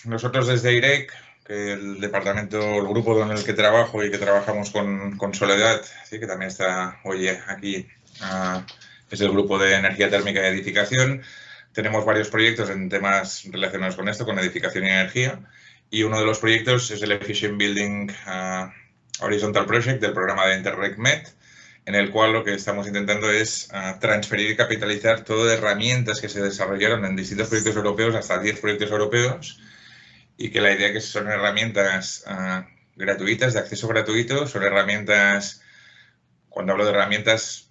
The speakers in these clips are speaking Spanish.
nosotros desde IREC, que el departamento, el grupo en el que trabajo y que trabajamos con Soledad, ¿sí? Que también está hoy aquí, es el grupo de energía térmica y edificación. Tenemos varios proyectos en temas relacionados con esto, con edificación y energía. Y uno de los proyectos es el Efficient Building Horizontal Project del programa de Interreg-Med, en el cual lo que estamos intentando es transferir y capitalizar todas herramientas que se desarrollaron en distintos proyectos europeos, hasta 10 proyectos europeos, y que la idea es que son herramientas gratuitas, de acceso gratuito, son herramientas, cuando hablo de herramientas,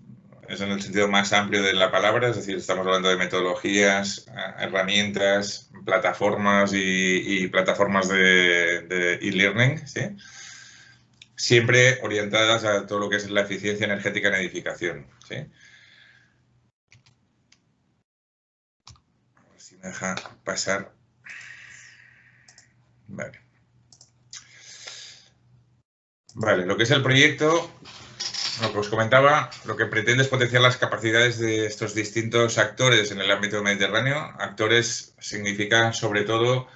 es en el sentido más amplio de la palabra, es decir, estamos hablando de metodologías, herramientas, plataformas y plataformas de e-learning, ¿sí? Siempre orientadas a todo lo que es la eficiencia energética en edificación, ¿sí? A ver si me deja pasar. Vale. Vale, lo que es el proyecto, lo que os comentaba, lo que pretende es potenciar las capacidades de estos distintos actores en el ámbito mediterráneo. Actores significa, sobre todo,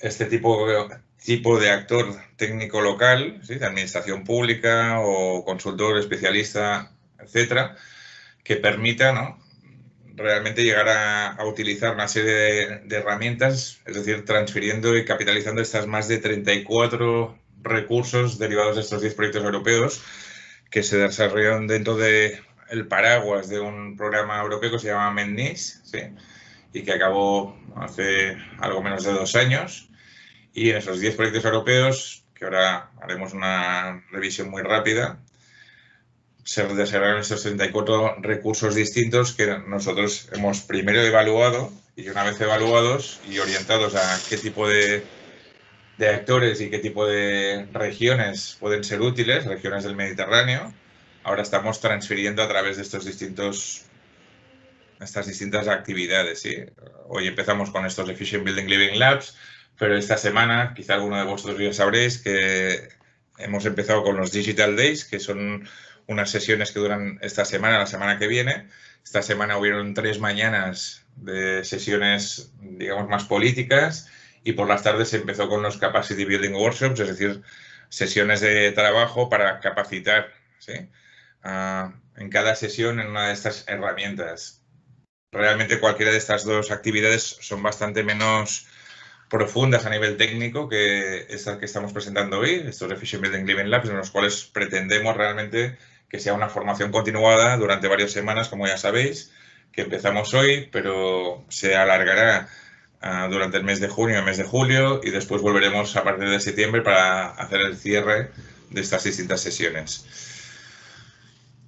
este tipo de actor técnico local, ¿sí? De administración pública o consultor, especialista, etcétera, que permita, ¿no?, realmente llegar a utilizar una serie de herramientas, es decir, transfiriendo y capitalizando estas más de 34 recursos derivados de estos 10 proyectos europeos que se desarrollaron dentro del paraguas de un programa europeo que se llama MEDNIS, ¿sí? Y que acabó hace algo menos de 2 años. Y en esos 10 proyectos europeos, que ahora haremos una revisión muy rápida, se desarrollaron estos 34 recursos distintos que nosotros hemos primero evaluado, y una vez evaluados y orientados a qué tipo de actores y qué tipo de regiones pueden ser útiles, regiones del Mediterráneo, ahora estamos transfiriendo a través de estas distintas actividades, ¿sí? Hoy empezamos con estos Efficient Building Living Labs, pero esta semana, quizá alguno de vosotros ya sabréis que hemos empezado con los Digital Days, que son unas sesiones que duran esta semana, la semana que viene. Esta semana hubieron 3 mañanas de sesiones, digamos, más políticas, y por las tardes se empezó con los Capacity Building Workshops, es decir, sesiones de trabajo para capacitar, ¿sí? En cada sesión en una de estas herramientas. Realmente cualquiera de estas dos actividades son bastante menos profundas a nivel técnico que estas que estamos presentando hoy, estos Efficient Building Living Labs, en los cuales pretendemos realmente que sea una formación continuada durante varias semanas, como ya sabéis, que empezamos hoy, pero se alargará durante el mes de junio y el mes de julio, y después volveremos a partir de septiembre para hacer el cierre de estas distintas sesiones.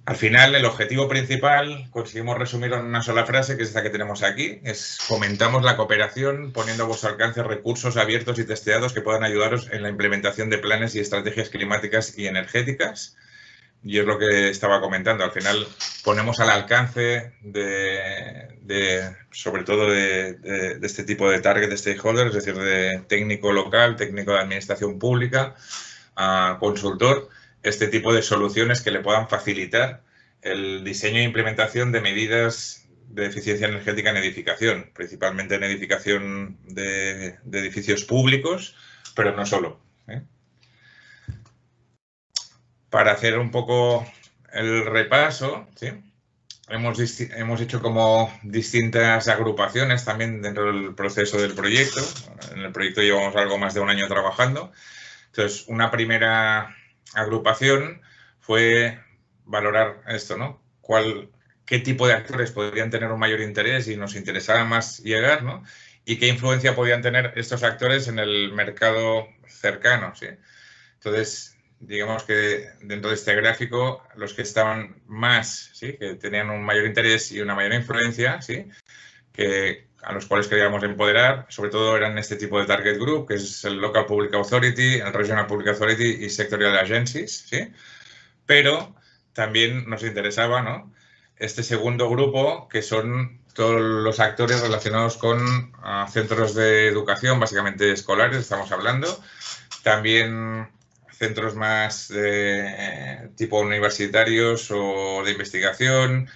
Al final, el objetivo principal, conseguimos resumirlo en una sola frase, que es esta que tenemos aquí, es: fomentamos la cooperación poniendo a vuestro alcance recursos abiertos y testeados que puedan ayudaros en la implementación de planes y estrategias climáticas y energéticas. Y es lo que estaba comentando, al final ponemos al alcance sobre todo de este tipo de target stakeholders, es decir, de técnico local, técnico de administración pública, consultor, este tipo de soluciones que le puedan facilitar el diseño e implementación de medidas de eficiencia energética en edificación, principalmente en edificación de edificios públicos, pero no solo, ¿eh? Para hacer un poco el repaso, ¿sí? Hemos hecho como distintas agrupaciones también dentro del proceso del proyecto. En el proyecto llevamos algo más de 1 año trabajando. Entonces, una primera agrupación fue valorar esto, ¿no? ¿Qué tipo de actores podrían tener un mayor interés y nos interesaba más llegar, ¿no? Y qué influencia podían tener estos actores en el mercado cercano, ¿sí? Entonces, digamos que dentro de este gráfico, los que estaban más, ¿sí?, que tenían un mayor interés y una mayor influencia, ¿sí?, a los cuales queríamos empoderar, sobre todo eran este tipo de target group, que es el Local Public Authority, el Regional Public Authority y Sectorial Agencies, ¿sí? Pero también nos interesaba, ¿no?, este segundo grupo, que son todos los actores relacionados con centros de educación, básicamente escolares, estamos hablando. También centros más de tipo universitarios o de investigación,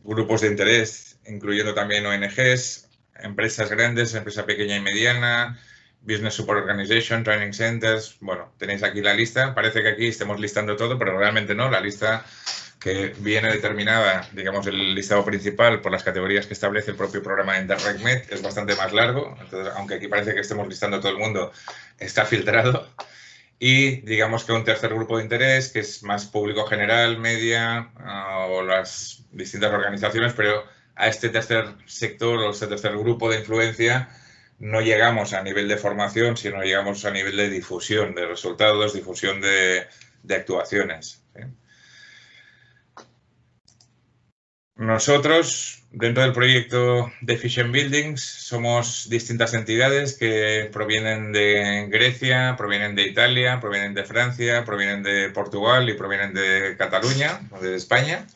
grupos de interés, incluyendo también ONGs, empresas grandes, empresa pequeña y mediana, Business Support Organization, Training Centers. Bueno, tenéis aquí la lista. Parece que aquí estemos listando todo, pero realmente no. La lista que viene determinada, digamos, el listado principal por las categorías que establece el propio programa de InterRegMed es bastante más largo. Entonces, aunque aquí parece que estemos listando todo el mundo, está filtrado. Y digamos que un tercer grupo de interés, que es más público general, media o las distintas organizaciones, pero a este tercer sector o este tercer grupo de influencia no llegamos a nivel de formación, sino llegamos a nivel de difusión de resultados, difusión de actuaciones. ¿Sí? Nosotros, dentro del proyecto de Efficient Buildings, somos distintas entidades que provienen de Grecia, provienen de Italia, provienen de Francia, provienen de Portugal y provienen de Cataluña, o de España.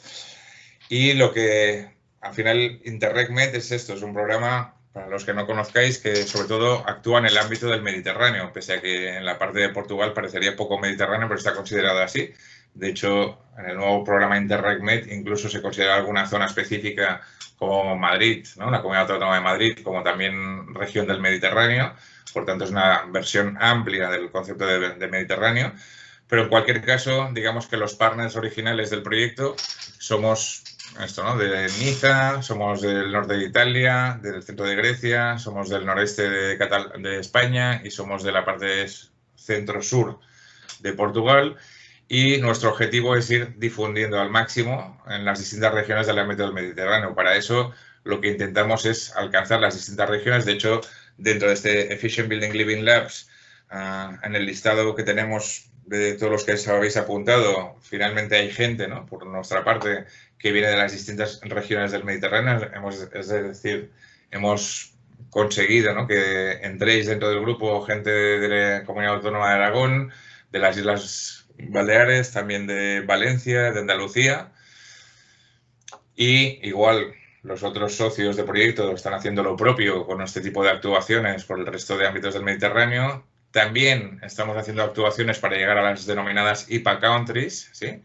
Y lo que, al final, InterRegMed es esto, es un programa, para los que no conozcáis, que sobre todo actúa en el ámbito del Mediterráneo, pese a que en la parte de Portugal parecería poco mediterráneo, pero está considerado así. De hecho, en el nuevo programa InterRegMed incluso se considera alguna zona específica como Madrid, ¿no? La Comunidad Autónoma de Madrid, como también región del Mediterráneo. Por tanto, es una versión amplia del concepto de Mediterráneo. Pero en cualquier caso, digamos que los partners originales del proyecto somos esto, ¿no? De Niza, somos del norte de Italia, del centro de Grecia, somos del noreste de España y somos de la parte centro-sur de Portugal. Y nuestro objetivo es ir difundiendo al máximo en las distintas regiones del ámbito del Mediterráneo. Para eso, lo que intentamos es alcanzar las distintas regiones. De hecho, dentro de este Efficient Building Living Labs, en el listado que tenemos de todos los que os habéis apuntado, finalmente hay gente, ¿no? Por nuestra parte, que viene de las distintas regiones del Mediterráneo. Es decir, hemos conseguido, ¿no?, que entréis dentro del grupo gente de la Comunidad Autónoma de Aragón, de las Islas Baleares, también de Valencia, de Andalucía. Y igual los otros socios de proyecto están haciendo lo propio con este tipo de actuaciones por el resto de ámbitos del Mediterráneo. También estamos haciendo actuaciones para llegar a las denominadas IPA countries, ¿sí?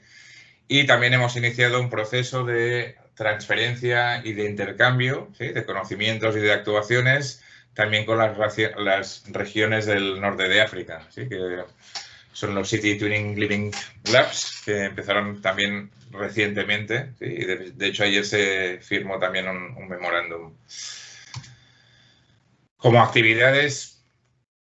Y también hemos iniciado un proceso de transferencia y de intercambio, ¿sí?, de conocimientos y de actuaciones también con las regiones del norte de África, ¿sí?, que son los City Twinning Living Labs, que empezaron también recientemente, ¿sí? Y de hecho ayer se firmó también un memorándum. Como actividades,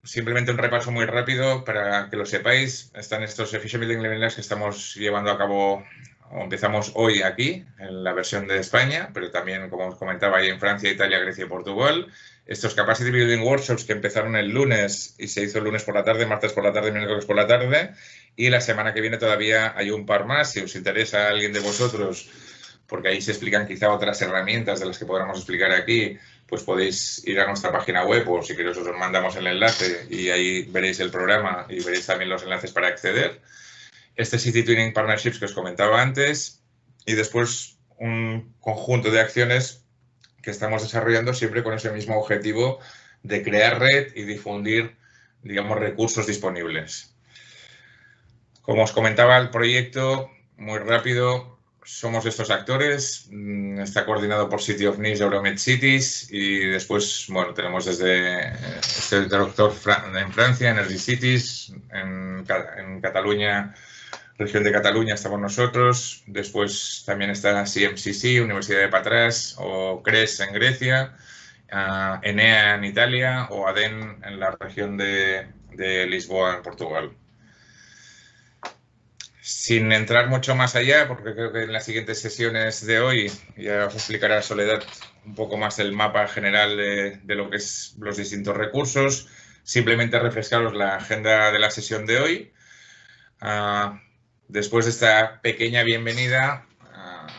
simplemente un repaso muy rápido para que lo sepáis. Están estos Efficient Building Living Labs que estamos llevando a cabo, o empezamos hoy aquí, en la versión de España, pero también, como os comentaba, ahí en Francia, Italia, Grecia y Portugal. Estos Capacity Building Workshops que empezaron el lunes y se hizo el lunes por la tarde, martes por la tarde, miércoles por la tarde. Y la semana que viene todavía hay un par más. Si os interesa a alguien de vosotros, porque ahí se explican quizá otras herramientas de las que podamos explicar aquí, pues podéis ir a nuestra página web o si queréis os mandamos el enlace y ahí veréis el programa y veréis también los enlaces para acceder. Este City Twinning Partnerships que os comentaba antes y después un conjunto de acciones que estamos desarrollando siempre con ese mismo objetivo de crear red y difundir, digamos, recursos disponibles. Como os comentaba, el proyecto, muy rápido, somos estos actores, está coordinado por City of Nice, Euromed Cities y después, bueno, tenemos desde este doctor en Francia, Energy Cities, en Cataluña, región de Cataluña estamos nosotros, después también está CMCC, Universidad de Patras, o CRES en Grecia, ENEA en Italia o ADEN en la región de Lisboa en Portugal. Sin entrar mucho más allá, porque creo que en las siguientes sesiones de hoy ya os explicará Soledad un poco más el mapa general de lo que es los distintos recursos, simplemente refrescaros la agenda de la sesión de hoy. Después de esta pequeña bienvenida,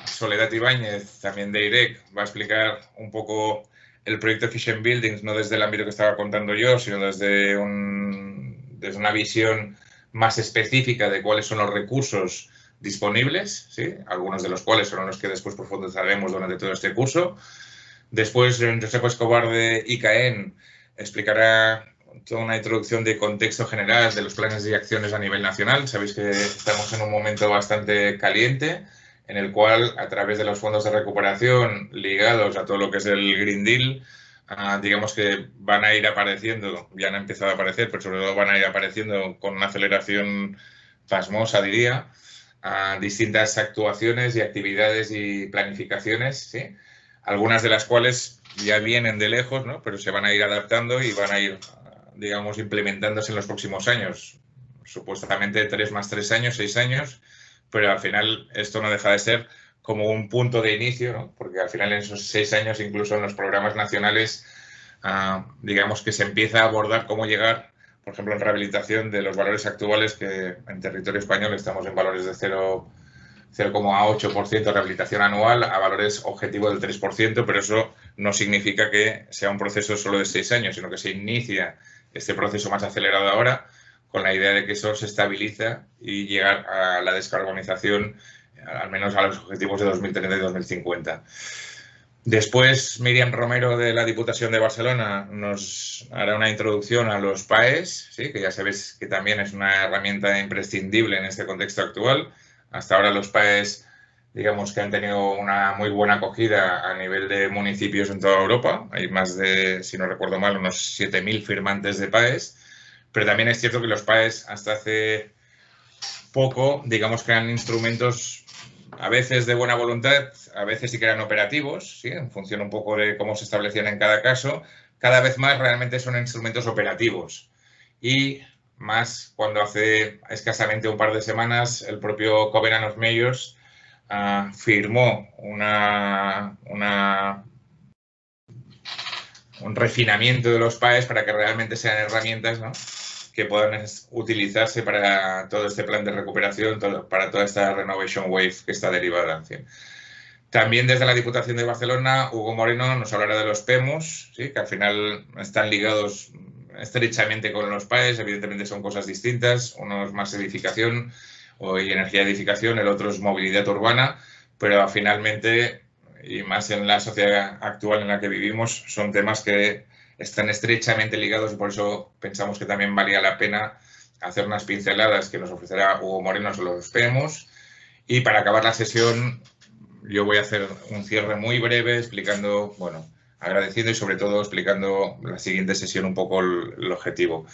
Soledad Ibáñez, también de IREC, va a explicar un poco el proyecto Efficient Buildings, no desde el ámbito que estaba contando yo, sino desde una visión más específica de cuáles son los recursos disponibles, ¿sí?, algunos de los cuales son los que después profundizaremos durante todo este curso. Después, Josep Escobar de ICAEN explicará toda una introducción de contexto general de los planes y acciones a nivel nacional. Sabéis que estamos en un momento bastante caliente en el cual, a través de los fondos de recuperación ligados a todo lo que es el Green Deal, digamos que van a ir apareciendo, ya han empezado a aparecer, pero sobre todo van a ir apareciendo con una aceleración pasmosa, diría, distintas actuaciones y actividades y planificaciones, ¿sí? Algunas de las cuales ya vienen de lejos, ¿no? Pero se van a ir adaptando y van a ir, digamos, implementándose en los próximos años. Supuestamente 3 más 3 años, 6 años, pero al final esto no deja de ser como un punto de inicio, ¿no? Porque al final en esos 6 años, incluso en los programas nacionales, digamos que se empieza a abordar cómo llegar, por ejemplo, en rehabilitación de los valores actuales, que en territorio español estamos en valores de 0,8% de rehabilitación anual a valores objetivo del 3%, pero eso no significa que sea un proceso solo de 6 años, sino que se inicia este proceso más acelerado ahora con la idea de que eso se estabiliza y llegar a la descarbonización, al menos a los objetivos de 2030 y 2050. Después, Míriam Romero, de la Diputación de Barcelona, nos hará una introducción a los PAEs, ¿sí? Que ya sabéis que también es una herramienta imprescindible en este contexto actual. Hasta ahora los PAEs, digamos que han tenido una muy buena acogida a nivel de municipios en toda Europa. Hay más de, si no recuerdo mal, unos 7.000 firmantes de PAEs. Pero también es cierto que los PAEs hasta hace poco, digamos que eran instrumentos a veces de buena voluntad, a veces sí que eran operativos, ¿sí? En función un poco de cómo se establecían en cada caso. Cada vez más realmente son instrumentos operativos. Y más cuando hace escasamente un par de semanas el propio Covenant of Mayors firmó un refinamiento de los PAEs para que realmente sean herramientas, ¿no?, que puedan utilizarse para todo este plan de recuperación, para toda esta Renovation Wave que está derivada. En fin. También desde la Diputación de Barcelona, Hugo Moreno nos hablará de los PEMUs, ¿sí?, que al final están ligados estrechamente con los PAEs. Evidentemente son cosas distintas, uno es más edificación y energía de edificación, el otro es movilidad urbana, pero finalmente, y más en la sociedad actual en la que vivimos, son temas que están estrechamente ligados y por eso pensamos que también valía la pena hacer unas pinceladas que nos ofrecerá Hugo Moreno sobre los PEMUs. Y para acabar la sesión, yo voy a hacer un cierre muy breve explicando, bueno, agradeciendo y sobre todo explicando la siguiente sesión un poco el objetivo.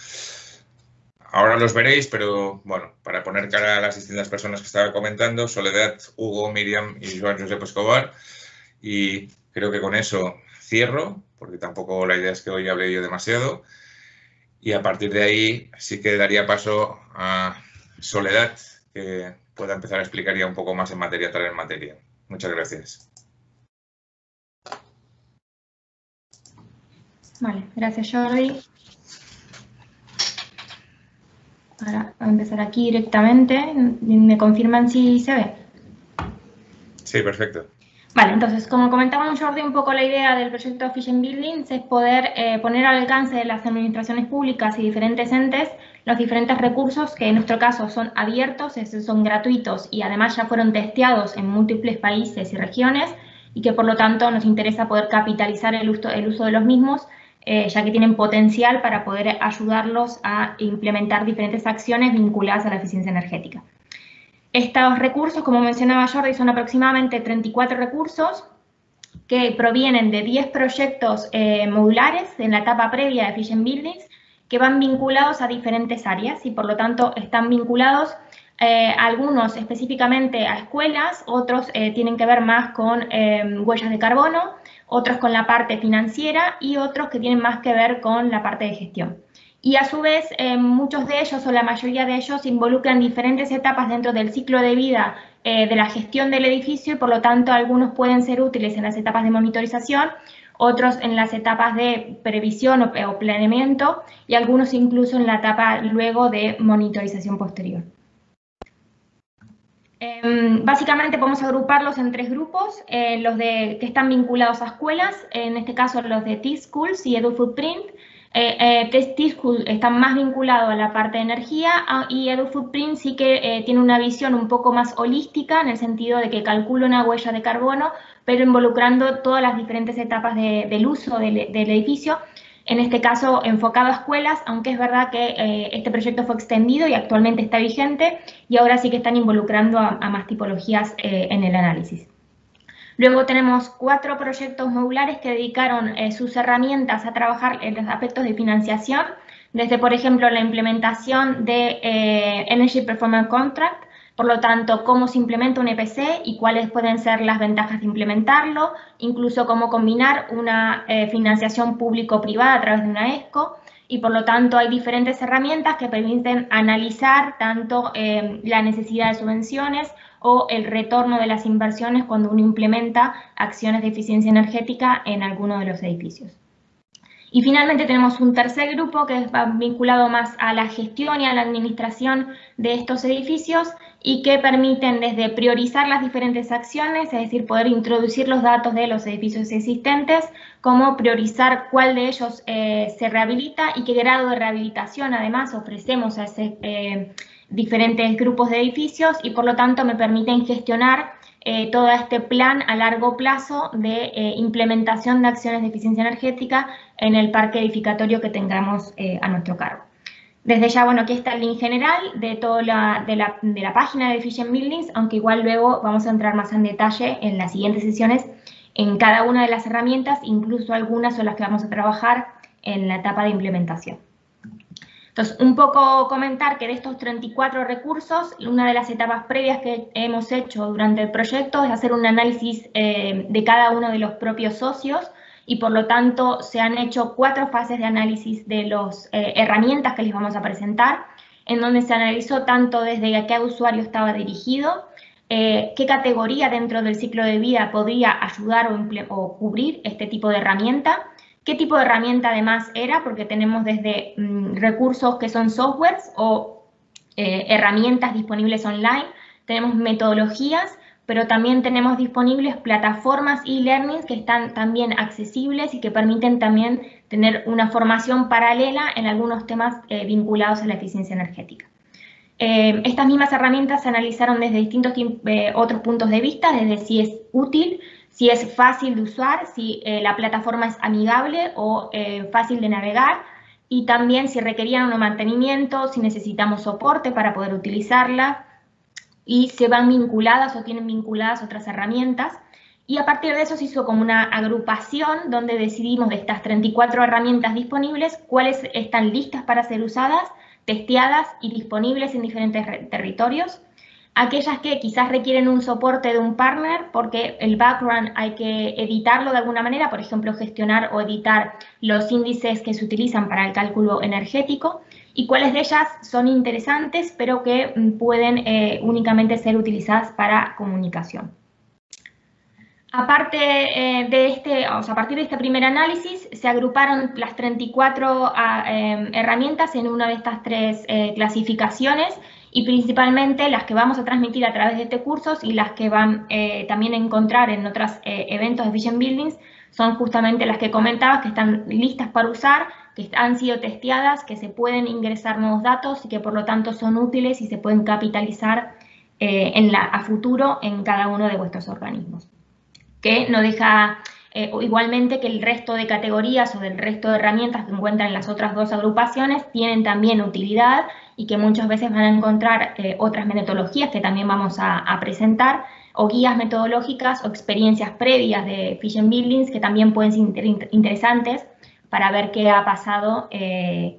Ahora los veréis, pero bueno, para poner cara a las distintas personas que estaba comentando, Soledad, Hugo, Míriam y Joan Josep Escobar. Y creo que con eso cierro, porque tampoco la idea es que hoy hable yo demasiado. Y a partir de ahí sí que daría paso a Soledad, que pueda empezar a explicar ya un poco más en materia, entrar en materia. Muchas gracias. Vale, gracias Jordi. Ahora voy a empezar aquí directamente. ¿Me confirman si se ve? Sí, perfecto. Vale, entonces, como comentaba Jordi, un poco la idea del proyecto Efficient Buildings es poder poner al alcance de las administraciones públicas y diferentes entes los diferentes recursos que en nuestro caso son abiertos, son gratuitos y además ya fueron testeados en múltiples países y regiones y que por lo tanto nos interesa poder capitalizar el uso de los mismos, ya que tienen potencial para poder ayudarlos a implementar diferentes acciones vinculadas a la eficiencia energética. Estos recursos, como mencionaba Jordi, son aproximadamente 34 recursos que provienen de 10 proyectos modulares en la etapa previa de Efficient Buildings que van vinculados a diferentes áreas y por lo tanto están vinculados algunos específicamente a escuelas, otros tienen que ver más con huellas de carbono, otros con la parte financiera y otros que tienen más que ver con la parte de gestión. Y a su vez, muchos de ellos o la mayoría de ellos involucran diferentes etapas dentro del ciclo de vida de la gestión del edificio y por lo tanto algunos pueden ser útiles en las etapas de monitorización, otros en las etapas de previsión o planeamiento y algunos incluso en la etapa luego de monitorización posterior. Básicamente podemos agruparlos en 3 grupos, los que están vinculados a escuelas, en este caso los de T-Schools y EduFootprint. T-School está más vinculado a la parte de energía y EduFootprint sí que tiene una visión un poco más holística en el sentido de que calcula una huella de carbono, pero involucrando todas las diferentes etapas del uso del edificio, en este caso enfocado a escuelas, aunque es verdad que este proyecto fue extendido y actualmente está vigente y ahora sí que están involucrando a más tipologías en el análisis. Luego tenemos 4 proyectos modulares que dedicaron sus herramientas a trabajar en los aspectos de financiación, desde, por ejemplo, la implementación de Energy Performance Contract, por lo tanto, cómo se implementa un EPC y cuáles pueden ser las ventajas de implementarlo, incluso cómo combinar una financiación público-privada a través de una ESCO, y por lo tanto hay diferentes herramientas que permiten analizar tanto la necesidad de subvenciones o el retorno de las inversiones cuando uno implementa acciones de eficiencia energética en alguno de los edificios. Y finalmente tenemos un tercer grupo que va vinculado más a la gestión y a la administración de estos edificios y que permiten desde priorizar las diferentes acciones, es decir, poder introducir los datos de los edificios existentes, como priorizar cuál de ellos se rehabilita y qué grado de rehabilitación además ofrecemos a ese diferentes grupos de edificios, y por lo tanto me permiten gestionar todo este plan a largo plazo de implementación de acciones de eficiencia energética en el parque edificatorio que tengamos a nuestro cargo. Desde ya, bueno, aquí está el link general de toda de la página de Efficient Buildings, aunque igual luego vamos a entrar más en detalle en las siguientes sesiones en cada una de las herramientas, incluso algunas son las que vamos a trabajar en la etapa de implementación. Entonces, un poco comentar que de estos 34 recursos, una de las etapas previas que hemos hecho durante el proyecto es hacer un análisis de cada uno de los propios socios, y por lo tanto se han hecho 4 fases de análisis de las herramientas que les vamos a presentar, en donde se analizó tanto desde a qué usuario estaba dirigido, qué categoría dentro del ciclo de vida podría ayudar o cubrir este tipo de herramienta, qué tipo de herramienta además era, porque tenemos desde recursos que son softwares o herramientas disponibles online, tenemos metodologías, pero también tenemos disponibles plataformas e-learning que están también accesibles y que permiten también tener una formación paralela en algunos temas vinculados a la eficiencia energética. Estas mismas herramientas se analizaron desde distintos otros puntos de vista, desde si es útil, si es fácil de usar, si la plataforma es amigable o fácil de navegar, y también si requerían un mantenimiento, si necesitamos soporte para poder utilizarla, y se van vinculadas o tienen vinculadas otras herramientas. Y a partir de eso se hizo como una agrupación donde decidimos de estas 34 herramientas disponibles cuáles están listas para ser usadas, testeadas y disponibles en diferentes territorios. Aquellas que quizás requieren un soporte de un partner porque el background hay que editarlo de alguna manera, por ejemplo, gestionar o editar los índices que se utilizan para el cálculo energético, y cuáles de ellas son interesantes pero que pueden únicamente ser utilizadas para comunicación. Aparte a partir de este primer análisis, se agruparon las 34 herramientas en una de estas 3 clasificaciones, y principalmente las que vamos a transmitir a través de este curso y las que van también a encontrar en otros eventos de Efficient Buildings son justamente las que comentabas, que están listas para usar, que han sido testeadas, que se pueden ingresar nuevos datos y que por lo tanto son útiles y se pueden capitalizar a futuro en cada uno de vuestros organismos. Que no deja igualmente que el resto de categorías o del resto de herramientas que encuentran en las otras 2 agrupaciones tienen también utilidad, y que muchas veces van a encontrar otras metodologías que también vamos a presentar, o guías metodológicas o experiencias previas de Efficient Buildings que también pueden ser interesantes para ver qué ha pasado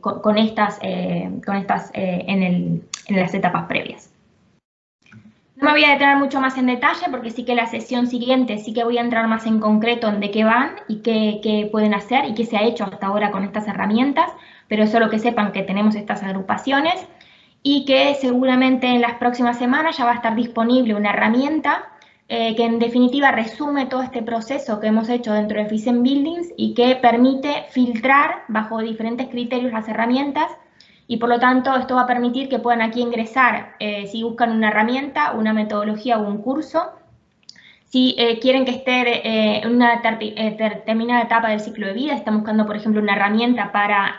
con estas en las etapas previas. No me voy a detener mucho más en detalle porque sí que la sesión siguiente sí que voy a entrar más en concreto en de qué van y qué pueden hacer y qué se ha hecho hasta ahora con estas herramientas, pero solo que sepan que tenemos estas agrupaciones y que seguramente en las próximas semanas ya va a estar disponible una herramienta que en definitiva resume todo este proceso que hemos hecho dentro de Efficient Buildings y que permite filtrar bajo diferentes criterios las herramientas. Y por lo tanto esto va a permitir que puedan aquí ingresar, si buscan una herramienta, una metodología o un curso, si quieren que esté en una determinada etapa del ciclo de vida, están buscando por ejemplo una herramienta para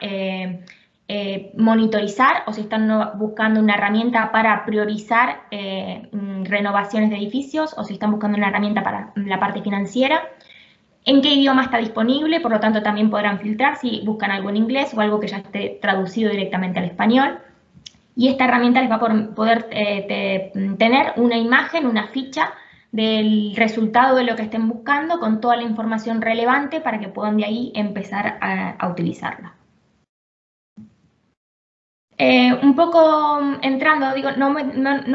monitorizar, o si están buscando una herramienta para priorizar renovaciones de edificios, o si están buscando una herramienta para la parte financiera. En qué idioma está disponible, por lo tanto también podrán filtrar si buscan algo en inglés o algo que ya esté traducido directamente al español. Y esta herramienta les va a poder tener una imagen, una ficha del resultado de lo que estén buscando con toda la información relevante para que puedan de ahí empezar a utilizarla. Un poco entrando, digo, no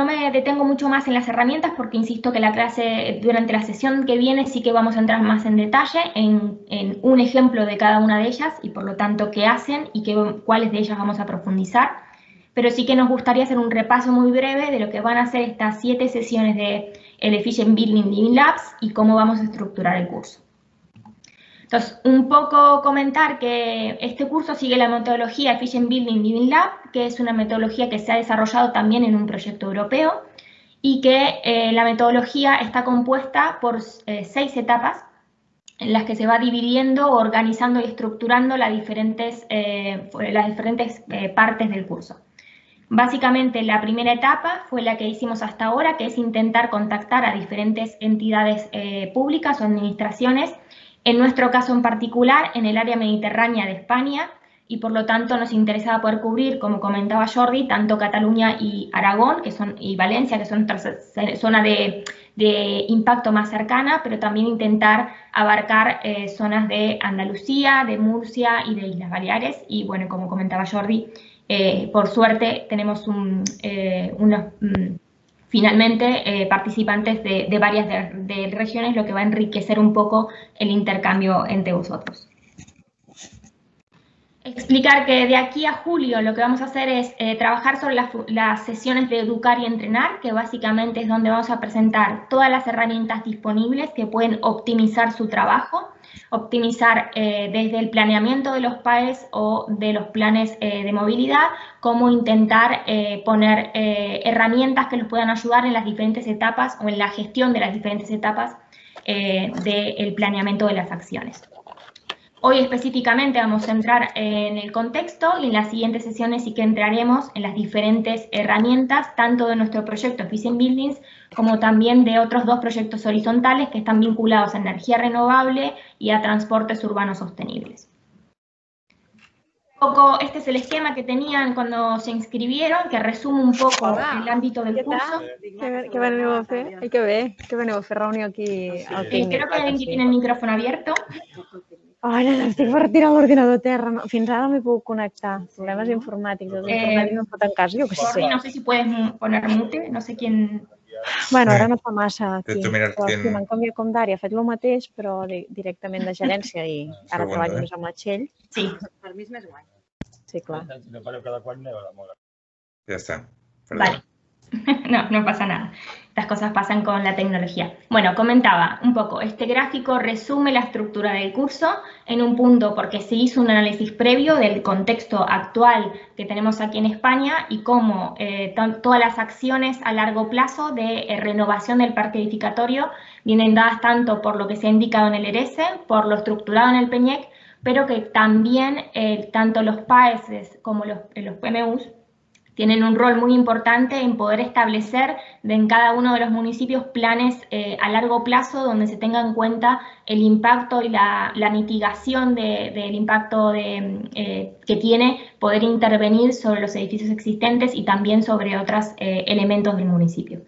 me detengo mucho más en las herramientas porque insisto que la clase, durante la sesión que viene sí que vamos a entrar más en detalle en un ejemplo de cada una de ellas y por lo tanto qué hacen y cuáles de ellas vamos a profundizar. Pero sí que nos gustaría hacer un repaso muy breve de lo que van a ser estas 7 sesiones de el Efficient Building Living Labs y cómo vamos a estructurar el curso. Entonces, un poco comentar que este curso sigue la metodología Efficient Building Living Lab, que es una metodología que se ha desarrollado también en un proyecto europeo y que la metodología está compuesta por 6 etapas en las que se va dividiendo, organizando y estructurando las diferentes partes del curso. Básicamente, la primera etapa fue la que hicimos hasta ahora, que es intentar contactar a diferentes entidades públicas o administraciones, en nuestro caso en particular, en el área mediterránea de España, y por lo tanto nos interesaba poder cubrir, como comentaba Jordi, tanto Cataluña y Aragón, y Valencia, que son nuestra zona de impacto más cercana, pero también intentar abarcar zonas de Andalucía, de Murcia y de Islas Baleares, y bueno, como comentaba Jordi, por suerte tenemos finalmente participantes de varias de regiones, lo que va a enriquecer un poco el intercambio entre vosotros. Explicar que de aquí a julio lo que vamos a hacer es trabajar sobre las sesiones de educar y entrenar, que básicamente es donde vamos a presentar todas las herramientas disponibles que pueden optimizar su trabajo, optimizar desde el planeamiento de los PAEs o de los planes de movilidad, cómo intentar poner herramientas que los puedan ayudar en las diferentes etapas o en la gestión de las diferentes etapas del planeamiento de las acciones. Hoy específicamente vamos a entrar en el contexto y en las siguientes sesiones sí que entraremos en las diferentes herramientas, tanto de nuestro proyecto Efficient Buildings como también de otros 2 proyectos horizontales que están vinculados a energía renovable y a transportes urbanos sostenibles. Este es el esquema que tenían cuando se inscribieron, que resume un poco el ámbito del curso. Què veniu a fer? Ai, que bé, que veniu a fer reunió aquí al Tècnic. Creo que alguien que tiene el micrófono abierto. Ara estic per tirar l'ordinador a terra. Fins ara m'he pogut connectar. Problemes informàtics. Els informàtics no em foten cas, jo que sé. Jordi, no sé si puedes poner mute, no sé quién... Bueno, ara no fa massa aquí. Intento M'han canviat com d'àrea, he fet el mateix, però directament de gerència i ara treballo més amb la Txell. Sí. Per mi és més guai. Sí, clar. Ya está. Perdón. Vale. No pasa nada. Estas cosas pasan con la tecnología. Bueno, comentaba un poco, este gráfico resume la estructura del curso en un punto porque se hizo un análisis previo del contexto actual que tenemos aquí en España y cómo todas las acciones a largo plazo de renovación del parque edificatorio vienen dadas tanto por lo que se ha indicado en el ERESE, por lo estructurado en el PEñEC, pero que también tanto los PAES como los PMUs tienen un rol muy importante en poder establecer en cada uno de los municipios planes a largo plazo donde se tenga en cuenta el impacto y la mitigación del impacto que tiene poder intervenir sobre los edificios existentes y también sobre otros elementos del municipio.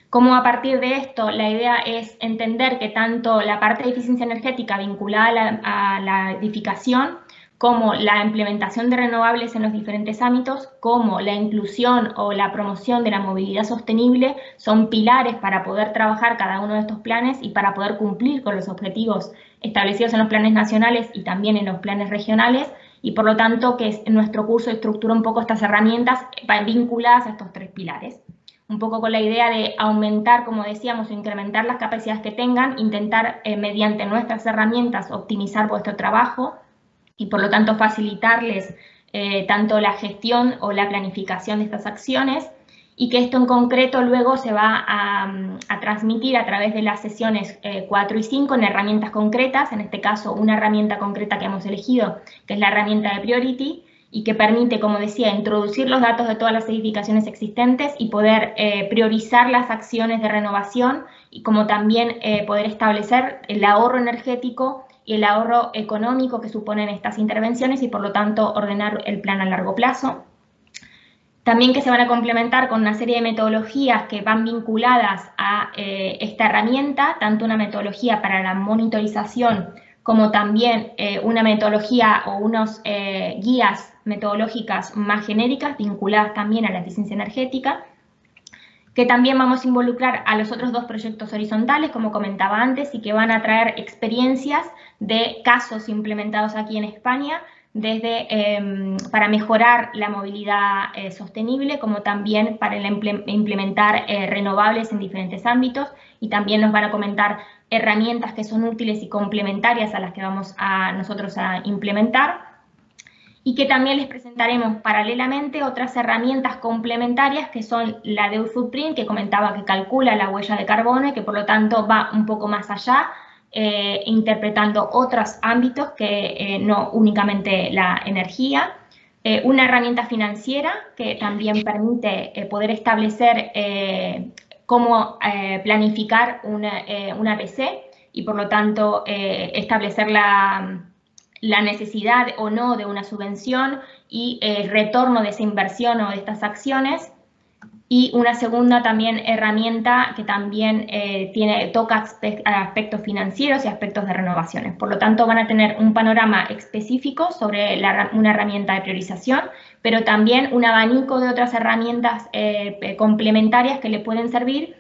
Como a partir de esto la idea es entender que tanto la parte de eficiencia energética vinculada a la edificación como la implementación de renovables en los diferentes ámbitos, como la inclusión o la promoción de la movilidad sostenible son pilares para poder trabajar cada uno de estos planes y para poder cumplir con los objetivos establecidos en los planes nacionales y también en los planes regionales, y por lo tanto que nuestro curso estructura un poco estas herramientas vinculadas a estos 3 pilares. Un poco con la idea de aumentar, como decíamos, o incrementar las capacidades que tengan, intentar mediante nuestras herramientas optimizar vuestro trabajo, y por lo tanto facilitarles tanto la gestión o la planificación de estas acciones y que esto en concreto luego se va a transmitir a través de las sesiones 4 y 5 en herramientas concretas, en este caso una herramienta concreta que hemos elegido, que es la herramienta de Priority y que permite, como decía, introducir los datos de todas las edificaciones existentes y poder priorizar las acciones de renovación y como también poder establecer el ahorro energético y el ahorro económico que suponen estas intervenciones y por lo tanto ordenar el plan a largo plazo. También que se van a complementar con una serie de metodologías que van vinculadas a esta herramienta, tanto una metodología para la monitorización como también una metodología o unos guías metodológicas más genéricas vinculadas también a la eficiencia energética, que también vamos a involucrar a los otros 2 proyectos horizontales, como comentaba antes, y que van a traer experiencias de casos implementados aquí en España, desde para mejorar la movilidad sostenible, como también para implementar renovables en diferentes ámbitos, y también nos van a comentar herramientas que son útiles y complementarias a las que vamos nosotros a implementar, y que también les presentaremos paralelamente otras herramientas complementarias que son la de Footprint, que comentaba que calcula la huella de carbono y que por lo tanto va un poco más allá, interpretando otros ámbitos que no únicamente la energía. Una herramienta financiera que también permite poder establecer cómo planificar una PC y por lo tanto establecer la necesidad o no de una subvención y el retorno de esa inversión o de estas acciones. Y una segunda también herramienta que también toca aspectos financieros y aspectos de renovaciones. Por lo tanto, van a tener un panorama específico sobre una herramienta de priorización, pero también un abanico de otras herramientas complementarias que le pueden servir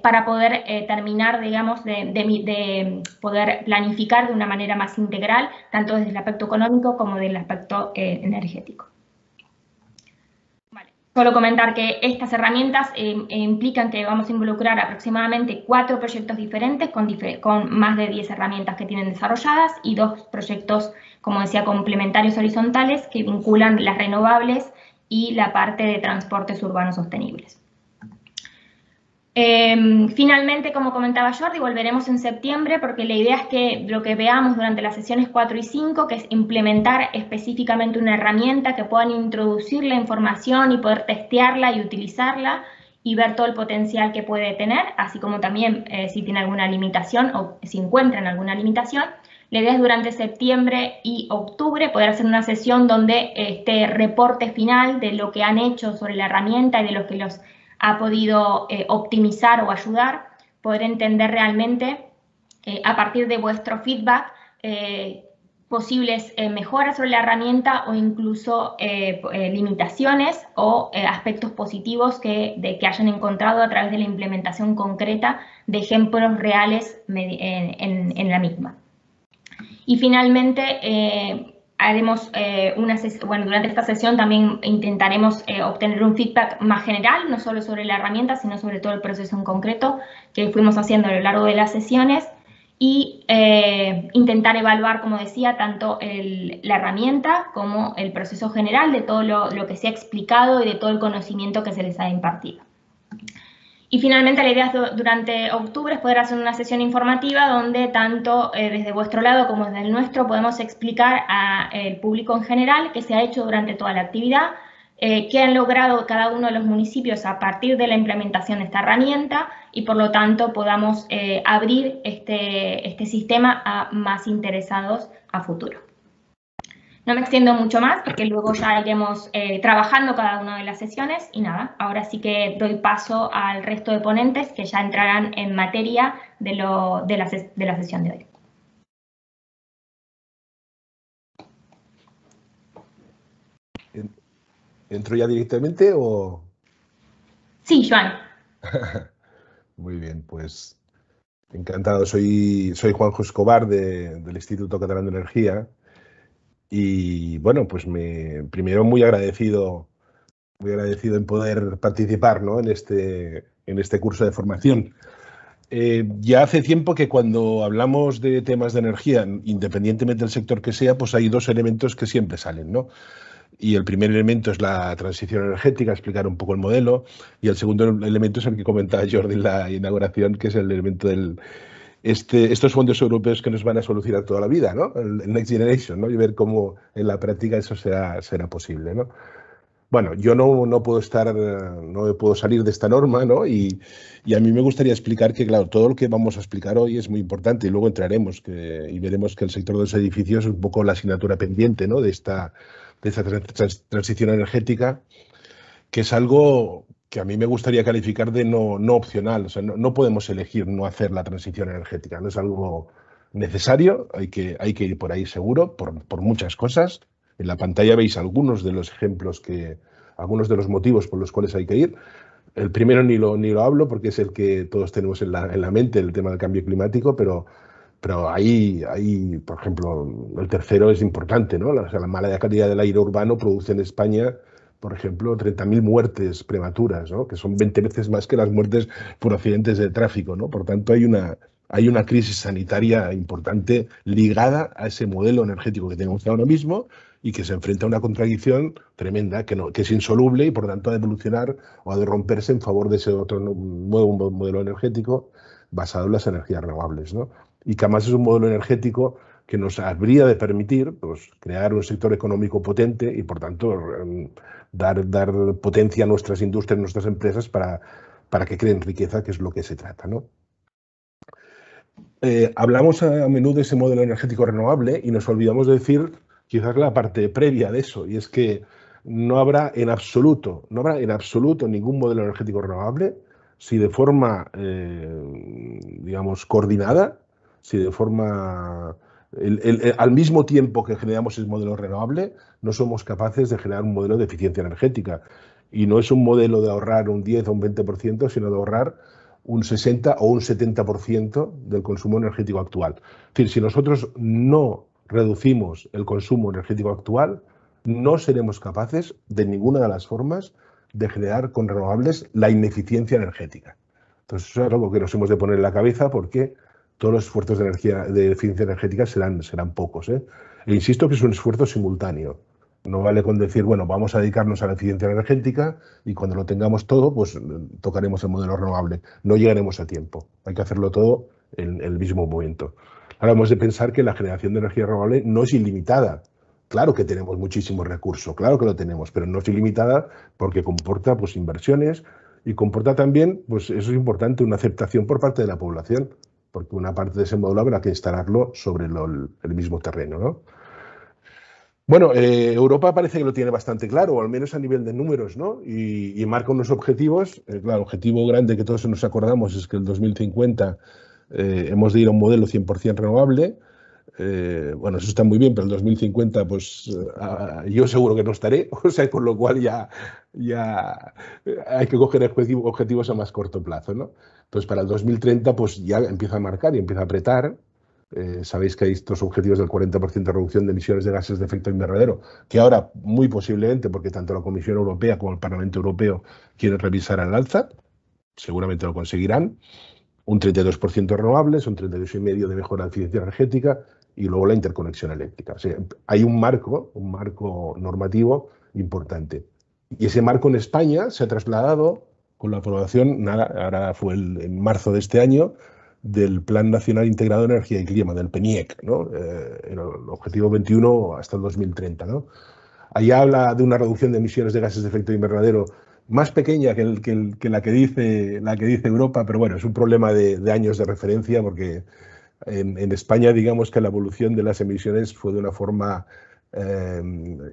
para poder terminar, digamos, de poder planificar de una manera más integral, tanto desde el aspecto económico como desde el aspecto energético. Vale. Solo comentar que estas herramientas implican que vamos a involucrar aproximadamente 4 proyectos diferentes con más de 10 herramientas que tienen desarrolladas y 2 proyectos, como decía, complementarios horizontales que vinculan las renovables y la parte de transportes urbanos sostenibles. Finalmente, como comentaba Jordi, volveremos en septiembre porque la idea es que lo que veamos durante las sesiones 4 y 5, que es implementar específicamente una herramienta que puedan introducir la información y poder testearla y utilizarla y ver todo el potencial que puede tener, así como también si tiene alguna limitación o si encuentran alguna limitación. La idea es durante septiembre y octubre poder hacer una sesión donde este reporte final de lo que han hecho sobre la herramienta y de lo que los ha podido optimizar o ayudar, poder entender realmente a partir de vuestro feedback posibles mejoras sobre la herramienta o incluso limitaciones o aspectos positivos que hayan encontrado a través de la implementación concreta de ejemplos reales en la misma. Y finalmente, haremos durante esta sesión también intentaremos obtener un feedback más general, no solo sobre la herramienta, sino sobre todo el proceso en concreto que fuimos haciendo a lo largo de las sesiones y intentar evaluar, como decía, tanto la herramienta como el proceso general de todo lo que se ha explicado y de todo el conocimiento que se les ha impartido. Y finalmente la idea durante octubre es poder hacer una sesión informativa donde tanto desde vuestro lado como desde el nuestro podemos explicar al público en general qué se ha hecho durante toda la actividad, qué han logrado cada uno de los municipios a partir de la implementación de esta herramienta y por lo tanto podamos abrir este sistema a más interesados a futuro. No me extiendo mucho más porque luego ya iremos trabajando cada una de las sesiones y nada, ahora sí que doy paso al resto de ponentes que ya entrarán en materia de la sesión de hoy. ¿Entro ya directamente o...? Sí, Joan. Muy bien, pues encantado. Soy Juanjo Escobar del Instituto Catalán de Energía. Y bueno, pues primero muy agradecido en poder participar, ¿no? en este curso de formación. Ya hace tiempo que cuando hablamos de temas de energía, independientemente del sector que sea, pues hay 2 elementos que siempre salen, ¿no? Y el primer elemento es la transición energética, explicar un poco el modelo, y el segundo elemento es el que comentaba Jordi en la inauguración, que es el elemento del estos fondos europeos que nos van a solucionar toda la vida, ¿no? El Next Generation, ¿no? Y ver cómo en la práctica eso será posible, ¿no? Bueno, yo no puedo salir de esta norma, ¿no? Y a mí me gustaría explicar que, claro, todo lo que vamos a explicar hoy es muy importante y luego entraremos y veremos que el sector de los edificios es un poco la asignatura pendiente, ¿no? de esta transición energética. que es algo que a mí me gustaría calificar de no opcional. O sea, no podemos elegir no hacer la transición energética, no es algo necesario, hay que ir por ahí seguro, por muchas cosas. En la pantalla veis algunos de los ejemplos, algunos de los motivos por los cuales hay que ir. El primero ni lo hablo porque es el que todos tenemos en la mente, el tema del cambio climático, pero ahí, por ejemplo, el tercero es importante, ¿no? O sea, la mala calidad del aire urbano produce en España, por ejemplo, 30.000 muertes prematuras, ¿no? Que son 20 veces más que las muertes por accidentes de tráfico, ¿no? Por tanto, hay una crisis sanitaria importante ligada a ese modelo energético que tenemos ahora mismo y que se enfrenta a una contradicción tremenda, que es insoluble y por tanto ha de evolucionar o ha de romperse en favor de ese otro nuevo modelo energético basado en las energías renovables, ¿no? Y que además es un modelo energético que nos habría de permitir, pues, crear un sector económico potente y por tanto dar potencia a nuestras industrias, a nuestras empresas para que creen riqueza, que es lo que se trata, ¿no? Hablamos a menudo de ese modelo energético renovable y nos olvidamos de decir quizás la parte previa de eso, y es que no habrá en absoluto ningún modelo energético renovable si de forma, digamos, coordinada, si de forma, al mismo tiempo que generamos ese modelo renovable, no somos capaces de generar un modelo de eficiencia energética. Y no es un modelo de ahorrar un 10 o un 20%, sino de ahorrar un 60 o un 70% del consumo energético actual. Es decir, si nosotros no reducimos el consumo energético actual, no seremos capaces de ninguna de las formas de generar con renovables la ineficiencia energética. Entonces, eso es algo que nos hemos de poner en la cabeza porque todos los esfuerzos de eficiencia energética serán pocos, ¿eh? E insisto que es un esfuerzo simultáneo. No vale con decir, bueno, vamos a dedicarnos a la eficiencia energética y cuando lo tengamos todo, pues tocaremos el modelo renovable. No llegaremos a tiempo. Hay que hacerlo todo en el mismo momento. Ahora hemos de pensar que la generación de energía renovable no es ilimitada. Claro que tenemos muchísimos recursos, claro que lo tenemos, pero no es ilimitada porque comporta, pues, inversiones y comporta también, pues eso es importante, una aceptación por parte de la población, porque una parte de ese modelo habrá que instalarlo sobre el mismo terreno, ¿no? Bueno, Europa parece que lo tiene bastante claro, o al menos a nivel de números, ¿no? Y marca unos objetivos. Claro, el objetivo grande que todos nos acordamos es que el 2050 hemos de ir a un modelo 100% renovable. Bueno, eso está muy bien, pero el 2050, pues yo seguro que no estaré, o sea, con lo cual ya hay que coger objetivos a más corto plazo, ¿no? Entonces, para el 2030, pues ya empieza a marcar y empieza a apretar. Sabéis que hay estos objetivos del 40% de reducción de emisiones de gases de efecto invernadero, que ahora muy posiblemente, porque tanto la Comisión Europea como el Parlamento Europeo quieren revisar al alza, seguramente lo conseguirán, un 32% renovables, un 32,5% de mejora de eficiencia energética y luego la interconexión eléctrica. O sea, hay un marco normativo importante. Y ese marco en España se ha trasladado con la aprobación, ahora fue en marzo de este año, del Plan Nacional Integrado de Energía y Clima, del PNIEC, ¿no? El objetivo 21 hasta el 2030, ¿no? Ahí habla de una reducción de emisiones de gases de efecto invernadero más pequeña que la que dice Europa, pero bueno, es un problema de años de referencia porque en España, digamos que la evolución de las emisiones fue de una forma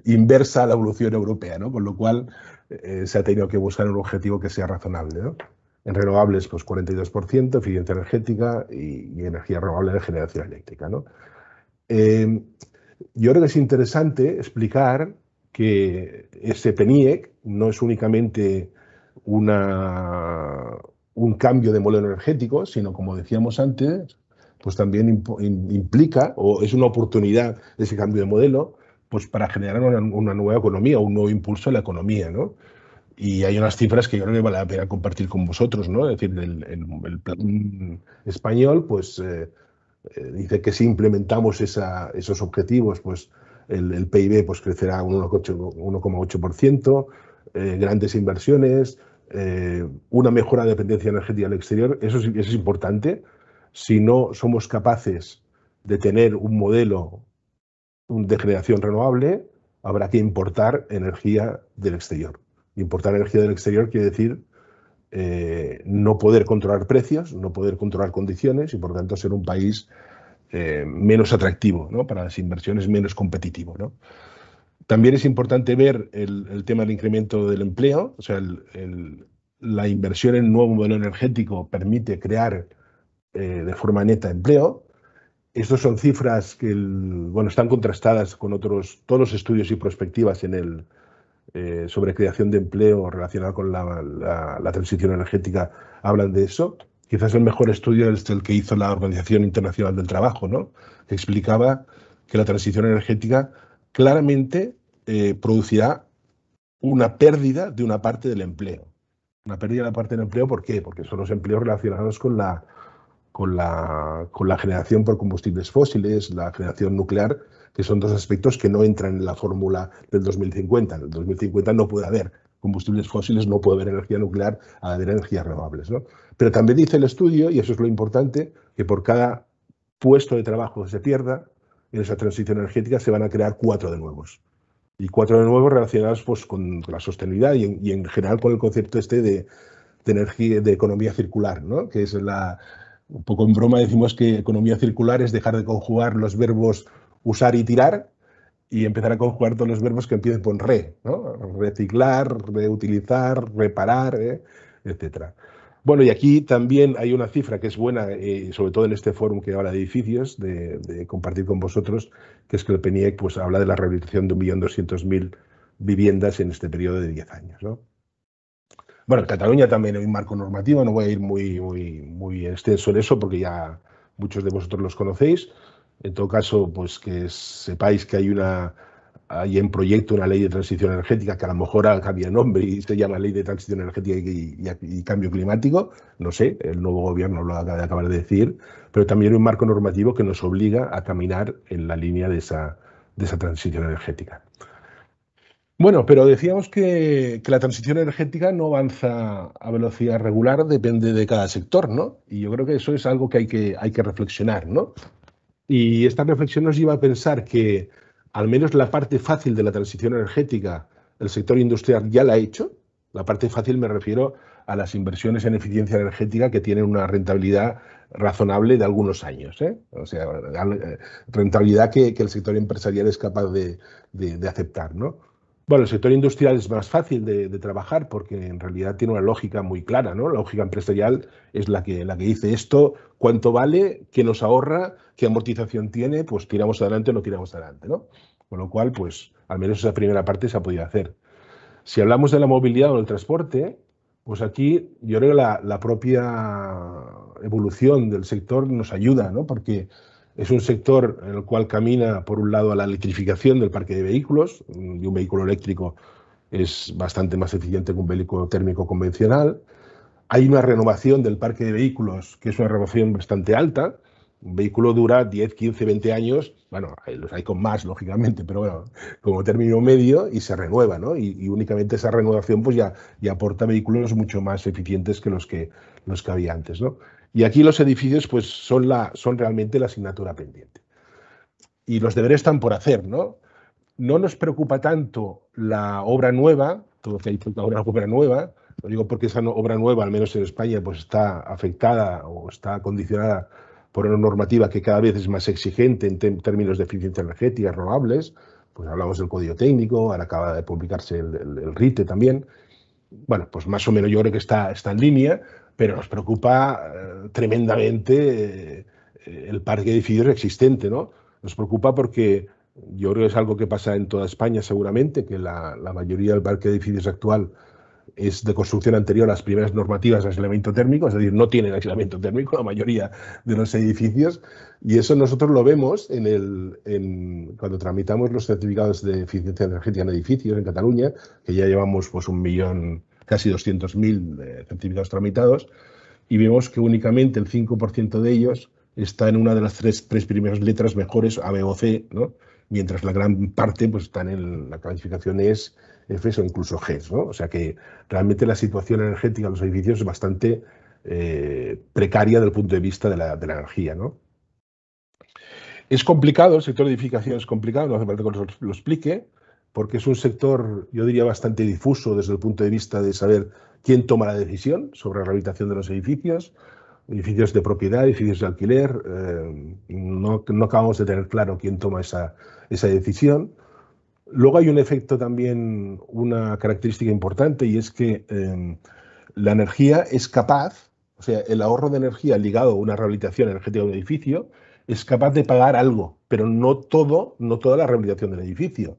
inversa a la evolución europea, ¿no? Con lo cual se ha tenido que buscar un objetivo que sea razonable, ¿no? En renovables, pues 42%, eficiencia energética y energía renovable de generación eléctrica, ¿no? Yo creo que es interesante explicar que ese PNIEC no es únicamente un cambio de modelo energético, sino, como decíamos antes, pues también implica, o es una oportunidad ese cambio de modelo, pues para generar una nueva economía, un nuevo impulso a la economía, ¿no? Y hay unas cifras que yo creo que vale la pena compartir con vosotros, ¿no? Es decir, el plan español, pues dice que si implementamos esos objetivos, pues el PIB pues crecerá un 1,8%, grandes inversiones, una mejora de dependencia energética al exterior. Eso es importante. Si no somos capaces de tener un modelo de generación renovable, habrá que importar energía del exterior. Importar energía del exterior quiere decir no poder controlar precios, no poder controlar condiciones y por tanto ser un país menos atractivo, ¿no? Para las inversiones, menos competitivo, ¿no? También es importante ver el tema del incremento del empleo, o sea, la inversión en un nuevo modelo energético permite crear de forma neta empleo. Estos son cifras que bueno, están contrastadas con todos los estudios y perspectivas sobre creación de empleo relacionado con la transición energética, hablan de eso. Quizás el mejor estudio es el que hizo la Organización Internacional del Trabajo, ¿no? Que explicaba que la transición energética claramente producirá una pérdida de una parte del empleo. Una pérdida de la parte del empleo, ¿por qué? Porque son los empleos relacionados con la generación por combustibles fósiles, la generación nuclear, que son dos aspectos que no entran en la fórmula del 2050. En el 2050 no puede haber combustibles fósiles, no puede haber energía nuclear, haber energías renovables, ¿no? Pero también dice el estudio, y eso es lo importante, que por cada puesto de trabajo que se pierda en esa transición energética se van a crear 4 de nuevos. Y 4 de nuevos relacionados pues, con la sostenibilidad y en general con el concepto de energía, de economía circular, ¿no? Que es un poco en broma decimos que economía circular es dejar de conjugar los verbos usar y tirar y empezar a conjugar todos los verbos que empiecen con re, ¿no? Reciclar, reutilizar, reparar, etc. Bueno, y aquí también hay una cifra que es buena, sobre todo en este foro que habla de edificios, de compartir con vosotros, que es que el PNIEC pues, habla de la rehabilitación de 1.200.000 viviendas en este periodo de 10 años, ¿no? Bueno, en Cataluña también hay un marco normativo, no voy a ir muy extenso en eso porque ya muchos de vosotros los conocéis. En todo caso, pues que sepáis que hay en proyecto una ley de transición energética que a lo mejor cambia de nombre y se llama Ley de Transición Energética y Cambio Climático. No sé, el nuevo gobierno lo acaba de acabar de decir, pero también hay un marco normativo que nos obliga a caminar en la línea de esa transición energética. Bueno, pero decíamos que la transición energética no avanza a velocidad regular, depende de cada sector, ¿no? Y yo creo que eso es algo que hay que reflexionar, ¿no? Y esta reflexión nos lleva a pensar que al menos la parte fácil de la transición energética, el sector industrial ya la ha hecho. La parte fácil me refiero a las inversiones en eficiencia energética que tienen una rentabilidad razonable de algunos años, ¿eh? O sea, rentabilidad que el sector empresarial es capaz de aceptar, ¿no? Bueno, el sector industrial es más fácil de trabajar porque en realidad tiene una lógica muy clara, ¿no? La lógica empresarial es la que dice esto, cuánto vale, qué nos ahorra, qué amortización tiene, pues tiramos adelante o no tiramos adelante, ¿no? Con lo cual, pues al menos esa primera parte se ha podido hacer. Si hablamos de la movilidad o del transporte, pues aquí yo creo que la propia evolución del sector nos ayuda, ¿no? Porque es un sector en el cual camina, por un lado, a la electrificación del parque de vehículos, y un vehículo eléctrico es bastante más eficiente que un vehículo térmico convencional. Hay una renovación del parque de vehículos, que es una renovación bastante alta. Un vehículo dura 10, 15, 20 años, bueno, los hay con más, lógicamente, pero bueno, como término medio y se renueva, ¿no? Y únicamente esa renovación pues ya aporta vehículos mucho más eficientes que los que había antes, ¿no? Y aquí los edificios pues son realmente la asignatura pendiente. Y los deberes están por hacer, ¿no? No nos preocupa tanto la obra nueva, todo que hay una obra nueva, lo digo porque esa obra nueva, al menos en España, pues está afectada o está condicionada por una normativa que cada vez es más exigente en términos de eficiencia energética, renovables. Pues hablamos del Código Técnico, ahora acaba de publicarse el RITE también. Bueno, pues más o menos yo creo que está en línea, pero nos preocupa tremendamente el parque de edificios existente, ¿no? Nos preocupa porque yo creo que es algo que pasa en toda España seguramente, que la mayoría del parque de edificios actual es de construcción anterior a las primeras normativas de aislamiento térmico, es decir, no tienen aislamiento térmico la mayoría de los edificios, y eso nosotros lo vemos cuando tramitamos los certificados de eficiencia energética en edificios en Cataluña, que ya llevamos pues 1.000.000, casi 200.000 certificados tramitados, y vemos que únicamente el 5% de ellos está en una de las tres primeras letras mejores, A, B o C, ¿no? Mientras la gran parte pues están en la clasificación es Fs o incluso Gs, ¿no? O sea que realmente la situación energética de los edificios es bastante precaria desde el punto de vista de la energía, ¿no? Es complicado, el sector de edificación es complicado, no hace falta que os lo explique, porque es un sector, yo diría, bastante difuso desde el punto de vista de saber quién toma la decisión sobre la rehabilitación de los edificios de propiedad, edificios de alquiler, no acabamos de tener claro quién toma esa decisión. Luego hay un efecto también, una característica importante, y es que la energía es capaz, o sea, el ahorro de energía ligado a una rehabilitación energética de un edificio es capaz de pagar algo, pero no toda la rehabilitación del edificio.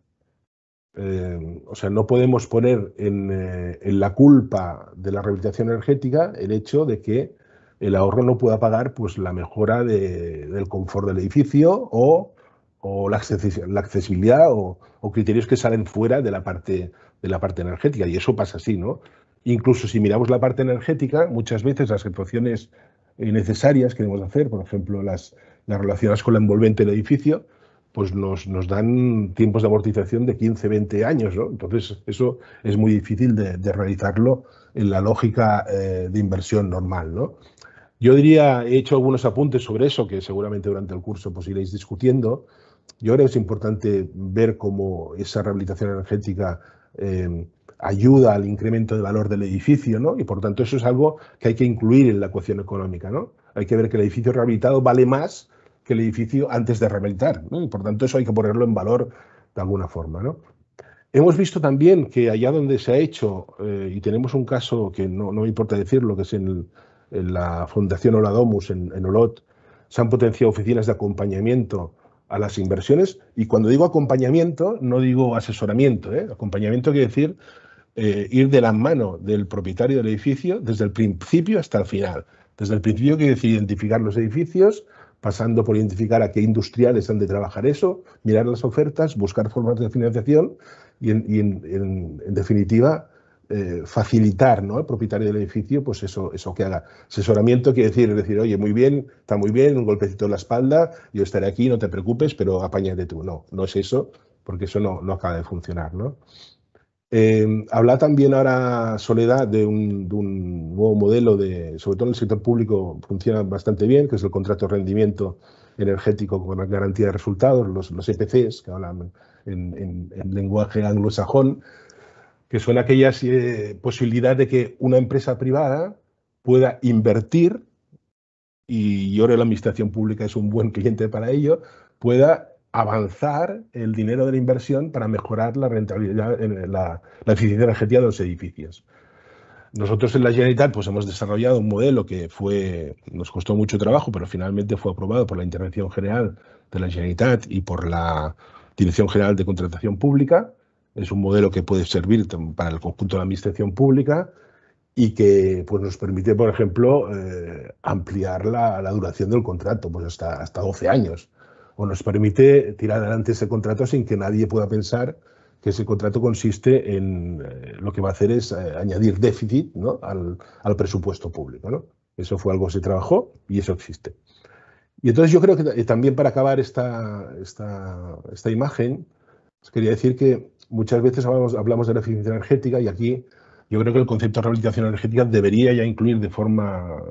O sea, no podemos poner en la culpa de la rehabilitación energética el hecho de que el ahorro no pueda pagar pues, la mejora del confort del edificio o la accesibilidad o criterios que salen fuera de la parte energética. Y eso pasa así, ¿no? Incluso si miramos la parte energética, muchas veces las actuaciones necesarias que debemos hacer, por ejemplo, las relacionadas con la envolvente del edificio, pues nos dan tiempos de amortización de 15, 20 años, ¿no? Entonces, eso es muy difícil de realizarlo en la lógica de inversión normal, ¿no? Yo diría, he hecho algunos apuntes sobre eso, que seguramente durante el curso pues iréis discutiendo. Yo creo que es importante ver cómo esa rehabilitación energética ayuda al incremento de valor del edificio, ¿no? Y por tanto eso es algo que hay que incluir en la ecuación económica, ¿no? Hay que ver que el edificio rehabilitado vale más que el edificio antes de rehabilitar, ¿no? Y por tanto eso hay que ponerlo en valor de alguna forma, ¿no? Hemos visto también que allá donde se ha hecho, y tenemos un caso que no me importa decirlo, que es en la Fundación Oladomus, en Olot, se han potenciado oficinas de acompañamiento a las inversiones, y cuando digo acompañamiento, no digo asesoramiento, ¿eh? Acompañamiento quiere decir ir de la mano del propietario del edificio desde el principio hasta el final. Desde el principio quiere decir identificar los edificios, pasando por identificar a qué industriales han de trabajar eso, mirar las ofertas, buscar formas de financiación y en definitiva, facilitar, ¿no?, al propietario del edificio pues eso que haga. Asesoramiento quiere decir, oye, muy bien, está muy bien, un golpecito en la espalda, yo estaré aquí, no te preocupes, pero apáñate tú. No es eso, porque eso no acaba de funcionar, ¿no? Habla también ahora Soledad de un nuevo modelo, sobre todo en el sector público funciona bastante bien, que es el contrato de rendimiento energético con la garantía de resultados, los EPCs, que hablan en lenguaje anglosajón, que son aquellas posibilidades de que una empresa privada pueda invertir, y yo creo que la administración pública es un buen cliente para ello, pueda avanzar el dinero de la inversión para mejorar la rentabilidad, la eficiencia energética de los edificios. Nosotros en la Generalitat pues hemos desarrollado un modelo que nos costó mucho trabajo, pero finalmente fue aprobado por la Intervención General de la Generalitat y por la Dirección General de Contratación Pública. Es un modelo que puede servir para el conjunto de la administración pública y que pues, nos permite, por ejemplo, ampliar la duración del contrato pues hasta 12 años. O nos permite tirar adelante ese contrato sin que nadie pueda pensar que ese contrato consiste en lo que va a hacer es añadir déficit, ¿no?, al presupuesto público, ¿no? Eso fue algo que se trabajó y eso existe. Y entonces yo creo que también para acabar esta imagen, os quería decir que muchas veces hablamos de la eficiencia energética y aquí yo creo que el concepto de rehabilitación energética debería ya incluir de forma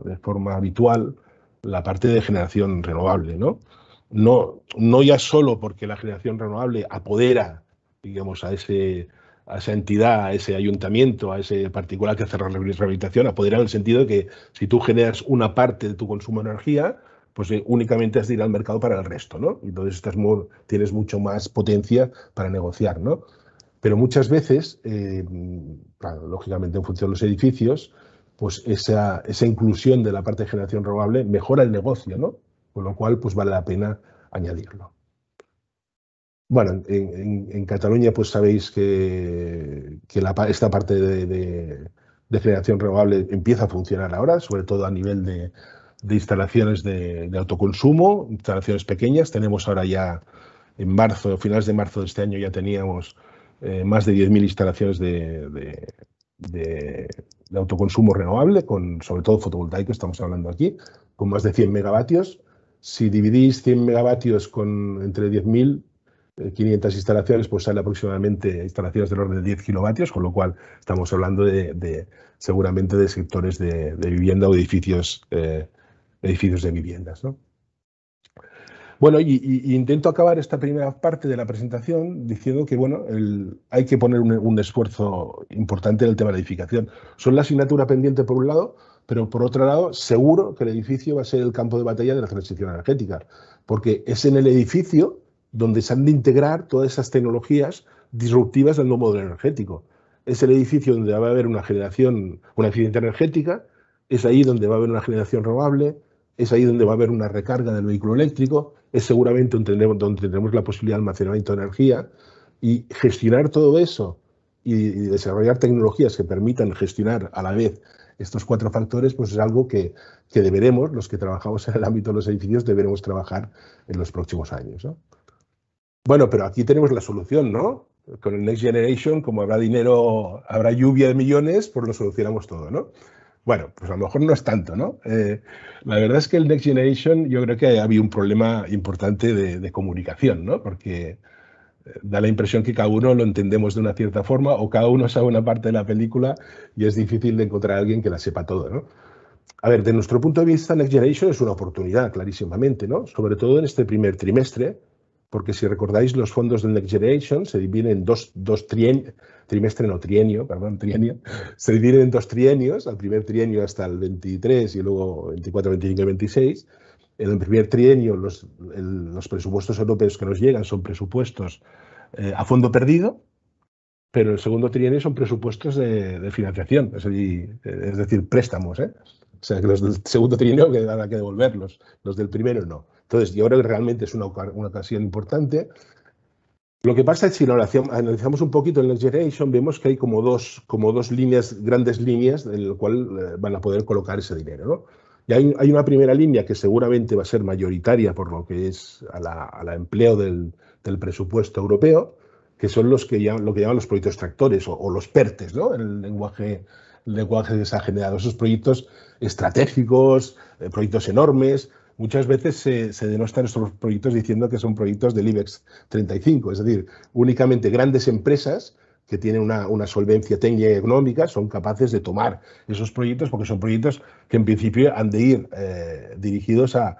habitual la parte de generación renovable, ¿no? No ya solo porque la generación renovable apodera, digamos, a esa entidad, a ese ayuntamiento, a ese particular que hace la rehabilitación, apodera en el sentido de que si tú generas una parte de tu consumo de energía, pues únicamente has de ir al mercado para el resto, ¿no? Entonces tienes mucho más potencia para negociar, ¿no? Pero muchas veces, claro, lógicamente en función de los edificios, pues esa inclusión de la parte de generación renovable mejora el negocio, ¿no? Con lo cual, pues vale la pena añadirlo. Bueno, en Cataluña, pues sabéis que esta parte de generación renovable empieza a funcionar ahora, sobre todo a nivel de instalaciones de autoconsumo, instalaciones pequeñas. Tenemos ahora ya, en marzo, finales de marzo de este año, ya teníamos más de 10.000 instalaciones de autoconsumo renovable, sobre todo fotovoltaico, estamos hablando aquí, con más de 100 megavatios. Si dividís 100 megavatios entre 10.500 instalaciones, pues sale aproximadamente instalaciones del orden de 10 kilovatios, con lo cual estamos hablando seguramente de sectores de vivienda o edificios de viviendas, ¿no? Bueno, y intento acabar esta primera parte de la presentación diciendo que, bueno, hay que poner un esfuerzo importante en el tema de la edificación. Son la asignatura pendiente por un lado, pero por otro lado, seguro que el edificio va a ser el campo de batalla de la transición energética, porque es en el edificio donde se han de integrar todas esas tecnologías disruptivas del nuevo modelo energético. Es el edificio donde va a haber una eficiencia energética, es ahí donde va a haber una generación renovable, es ahí donde va a haber una recarga del vehículo eléctrico, es seguramente donde tendremos la posibilidad de almacenamiento de energía, y gestionar todo eso y desarrollar tecnologías que permitan gestionar a la vez estos 4 factores, pues es algo que deberemos, los que trabajamos en el ámbito de los edificios, deberemos trabajar en los próximos años, ¿no? Bueno, pero aquí tenemos la solución, ¿no? Con el Next Generation, como habrá dinero, habrá lluvia de millones, pues lo solucionamos todo, ¿no? Bueno, pues a lo mejor no es tanto, ¿no? La verdad es que el Next Generation, yo creo que había un problema importante de comunicación, ¿no? Porque da la impresión que cada uno lo entendemos de una cierta forma o cada uno sabe una parte de la película y es difícil de encontrar a alguien que la sepa todo, ¿no? A ver, de nuestro punto de vista, Next Generation es una oportunidad, clarísimamente, ¿no? Sobre todo en este primer trimestre, porque si recordáis, los fondos del Next Generation se dividen en trienio, se dividen en 2 trienios, al primer trienio hasta el 23 y luego 24, 25 y 26. En el primer trienio los presupuestos europeos que nos llegan son presupuestos a fondo perdido, pero el segundo trienio son presupuestos de financiación, es decir, préstamos, ¿eh? O sea, que los del segundo trienio habrá que devolverlos, los del primero no. Entonces, yo creo que realmente es una ocasión importante. Lo que pasa es que si analizamos un poquito el Next Generation, vemos que hay como dos grandes líneas en las cuales van a poder colocar ese dinero, ¿no? Y hay una primera línea que seguramente va a ser mayoritaria por lo que es a la empleo del presupuesto europeo, que son lo que llaman los proyectos tractores o los PERTES, ¿no? El lenguaje que se ha generado. Esos proyectos estratégicos, proyectos enormes. Muchas veces se denostan estos proyectos diciendo que son proyectos del IBEX 35, es decir, únicamente grandes empresas que tienen una solvencia técnica y económica son capaces de tomar esos proyectos porque son proyectos que en principio han de ir dirigidos a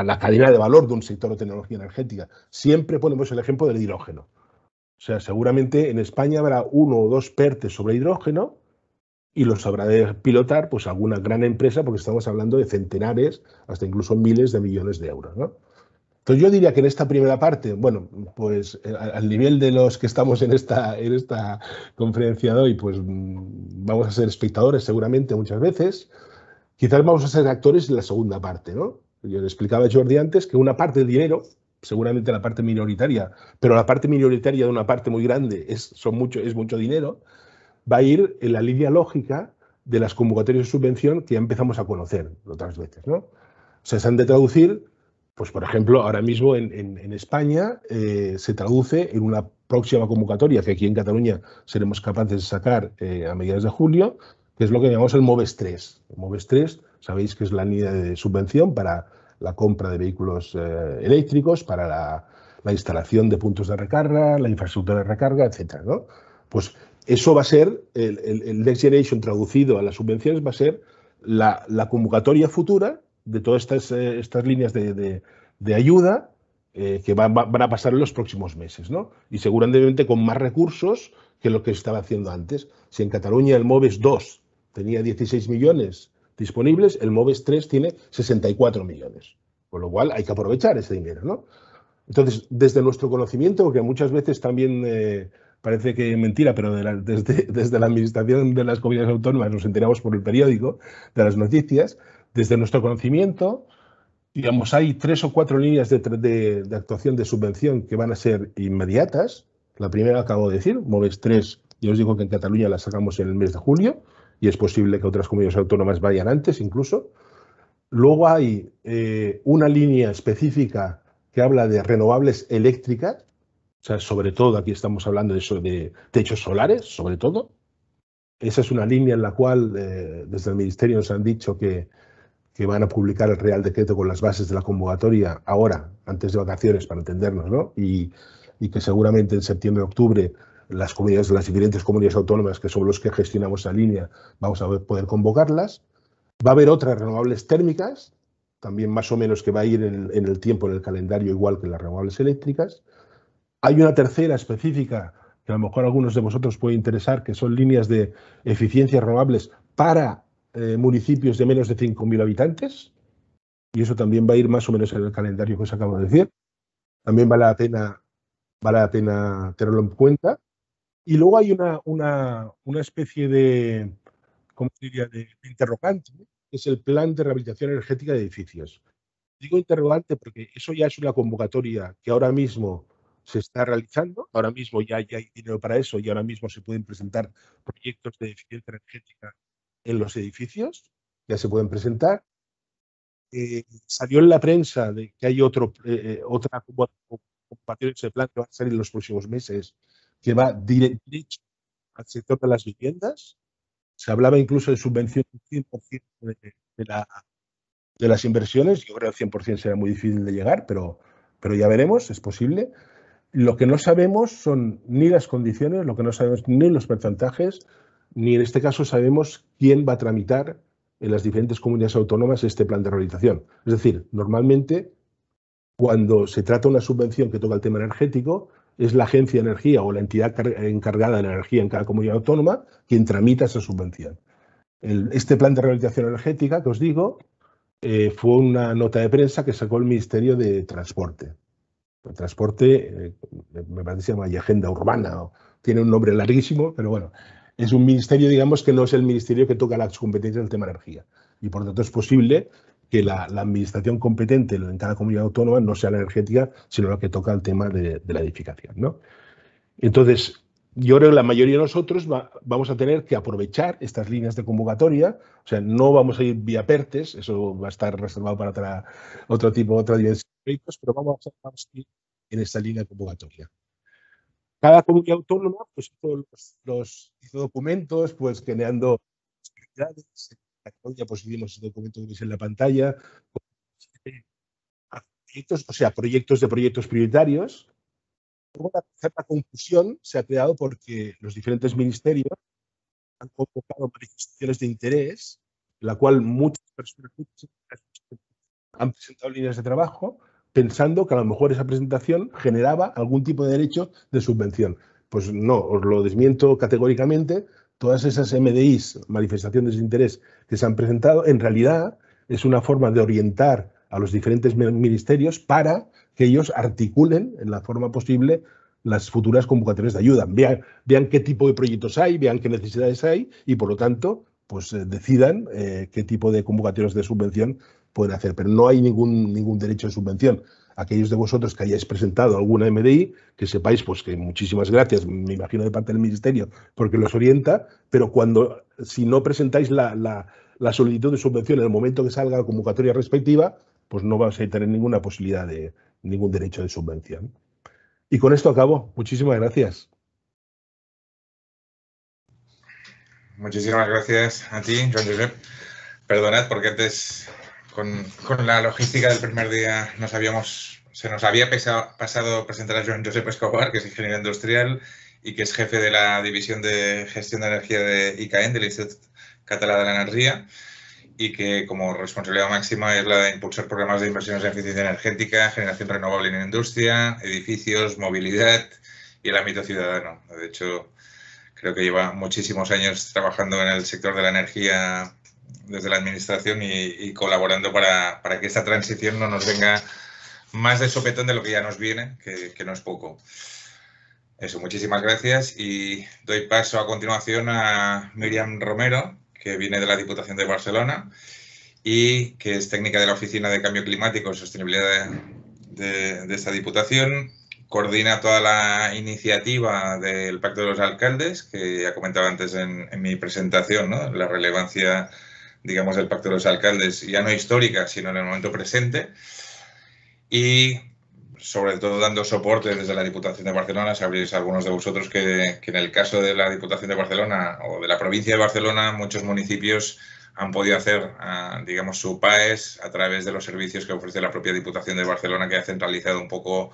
la cadena de valor de un sector de tecnología energética. Siempre ponemos el ejemplo del hidrógeno. O sea, seguramente en España habrá 1 o 2 PERTES sobre hidrógeno y los habrá de pilotar pues alguna gran empresa porque estamos hablando de centenares, hasta incluso miles de millones de euros, ¿no? Entonces yo diría que en esta primera parte, bueno, pues al nivel de los que estamos en esta conferencia de hoy, pues vamos a ser espectadores seguramente muchas veces. Quizás vamos a ser actores en la segunda parte, ¿no? Yo le explicaba a Jordi antes que una parte del dinero, seguramente la parte minoritaria, pero la parte minoritaria de una parte muy grande es mucho dinero, va a ir en la línea lógica de las convocatorias de subvención que ya empezamos a conocer otras veces, ¿no? O sea, se han de traducir, pues por ejemplo, ahora mismo en España se traduce en una próxima convocatoria que aquí en Cataluña seremos capaces de sacar a mediados de julio, que es lo que llamamos el MOVES 3. El MOVES 3, sabéis que es la línea de subvención para la compra de vehículos eléctricos, para la instalación de puntos de recarga, la infraestructura de recarga, etcétera, ¿no? Pues eso va a ser, el Next Generation traducido a las subvenciones va a ser la convocatoria futura de todas estas líneas de ayuda que van a pasar en los próximos meses, ¿no? Y seguramente con más recursos que lo que se estaba haciendo antes. Si en Cataluña el MOVES 2 tenía 16 millones disponibles, el MOVES 3 tiene 64 millones. Con lo cual hay que aprovechar ese dinero, ¿no? Entonces, desde nuestro conocimiento, porque muchas veces también parece que es mentira, pero desde la administración de las comunidades autónomas nos enteramos por el periódico de las noticias, desde nuestro conocimiento, digamos, hay 3 o 4 líneas de actuación de subvención que van a ser inmediatas. La primera acabo de decir, MOVES 3, yo os digo que en Cataluña la sacamos en el mes de julio y es posible que otras comunidades autónomas vayan antes incluso. Luego hay una línea específica que habla de renovables eléctricas, o sea, sobre todo aquí estamos hablando de techos solares, sobre todo. Esa es una línea en la cual desde el Ministerio nos han dicho que van a publicar el Real Decreto con las bases de la convocatoria ahora, antes de vacaciones, para entendernos, ¿no? Y que seguramente en septiembre o octubre las diferentes comunidades autónomas, que son los que gestionamos esa línea, vamos a poder convocarlas. Va a haber otras renovables térmicas, también más o menos que va a ir en el tiempo, en el calendario, igual que las renovables eléctricas. Hay una tercera específica que a lo mejor a algunos de vosotros puede interesar, que son líneas de eficiencias renovables para municipios de menos de 5.000 habitantes, y eso también va a ir más o menos en el calendario que os acabo de decir. También vale la pena vale la pena tenerlo en cuenta. Y luego hay una especie de, ¿cómo se diría?, de interrogante, que es el plan de rehabilitación energética de edificios. Digo interrogante porque eso ya es una convocatoria que ahora mismo se está realizando, ahora mismo ya hay dinero para eso y ahora mismo se pueden presentar proyectos de eficiencia energética en los edificios, ya se pueden presentar. Salió en la prensa de que hay otra convocatoria de ese plan que va a salir en los próximos meses, que va derecho al sector de las viviendas. Se hablaba incluso de subvención del 100% de las inversiones. Yo creo que el 100% será muy difícil de llegar, pero ya veremos, es posible. Lo que no sabemos son ni las condiciones, lo que no sabemos ni los porcentajes, ni en este caso sabemos quién va a tramitar en las diferentes comunidades autónomas este plan de rehabilitación. Es decir, normalmente cuando se trata de una subvención que toca el tema energético, es la agencia de energía o la entidad encargada de la energía en cada comunidad autónoma quien tramita esa subvención. Este plan de rehabilitación energética que os digo fue una nota de prensa que sacó el Ministerio de Transporte. El transporte, me parece que se llama Agenda Urbana, tiene un nombre larguísimo, pero bueno, es un ministerio, digamos, que no es el ministerio que toca las competencias del tema energía. Y por lo tanto es posible que la administración competente en cada comunidad autónoma no sea la energética, sino la que toca el tema de la edificación, ¿no? Entonces, yo creo que la mayoría de nosotros vamos a tener que aprovechar estas líneas de convocatoria, o sea, no vamos a ir vía PERTES, eso va a estar reservado para otra dimensión de proyectos, pero vamos a ir en esta línea de convocatoria. Cada comunidad autónoma pues, hizo documentos, pues generando actividades. En Cataluña pues hicimos ese documento que veis en la pantalla, proyectos, o sea, proyectos de proyectos prioritarios. Luego, una cierta confusión se ha creado porque los diferentes ministerios han convocado manifestaciones de interés, en la cual muchas personas han presentado líneas de trabajo pensando que a lo mejor esa presentación generaba algún tipo de derecho de subvención. Pues no, os lo desmiento categóricamente. Todas esas MDIs, manifestaciones de interés que se han presentado, en realidad es una forma de orientar a los diferentes ministerios para que ellos articulen en la forma posible las futuras convocatorias de ayuda. Vean qué tipo de proyectos hay, vean qué necesidades hay y, por lo tanto, pues decidan qué tipo de convocatorias de subvención pueden hacer. Pero no hay ningún derecho de subvención. Aquellos de vosotros que hayáis presentado alguna MDI, que sepáis pues que muchísimas gracias, me imagino de parte del Ministerio, porque los orienta, pero si no presentáis la solicitud de subvención en el momento que salga la convocatoria respectiva, pues no vais a tener ninguna posibilidad de ningún derecho de subvención. Y con esto acabo. Muchísimas gracias. Muchísimas gracias a ti, Joan Josep. Perdonad porque antes con la logística del primer día se nos había pasado presentar a Joan Josep Escobar, que es ingeniero industrial y que es jefe de la División de Gestión de Energía de ICAEN, del Instituto Català de la Energía, y que como responsabilidad máxima es la de impulsar programas de inversiones en eficiencia energética, generación renovable en industria, edificios, movilidad y el ámbito ciudadano. De hecho, creo que lleva muchísimos años trabajando en el sector de la energía desde la administración y colaborando para que esta transición no nos venga más de sopetón de lo que ya nos viene, que no es poco. Eso, muchísimas gracias y doy paso a continuación a Míriam Romero, que viene de la Diputación de Barcelona y que es técnica de la Oficina de Cambio Climático y Sostenibilidad de esta Diputación. Coordina toda la iniciativa del Pacto de los Alcaldes, que ya comentaba antes en mi presentación, ¿no? La relevancia, digamos, del Pacto de los Alcaldes, ya no histórica, sino en el momento presente. Y sobre todo dando soporte desde la Diputación de Barcelona. Sabréis algunos de vosotros que en el caso de la Diputación de Barcelona o de la provincia de Barcelona, muchos municipios han podido hacer, digamos, su PAES a través de los servicios que ofrece la propia Diputación de Barcelona, que ha centralizado un poco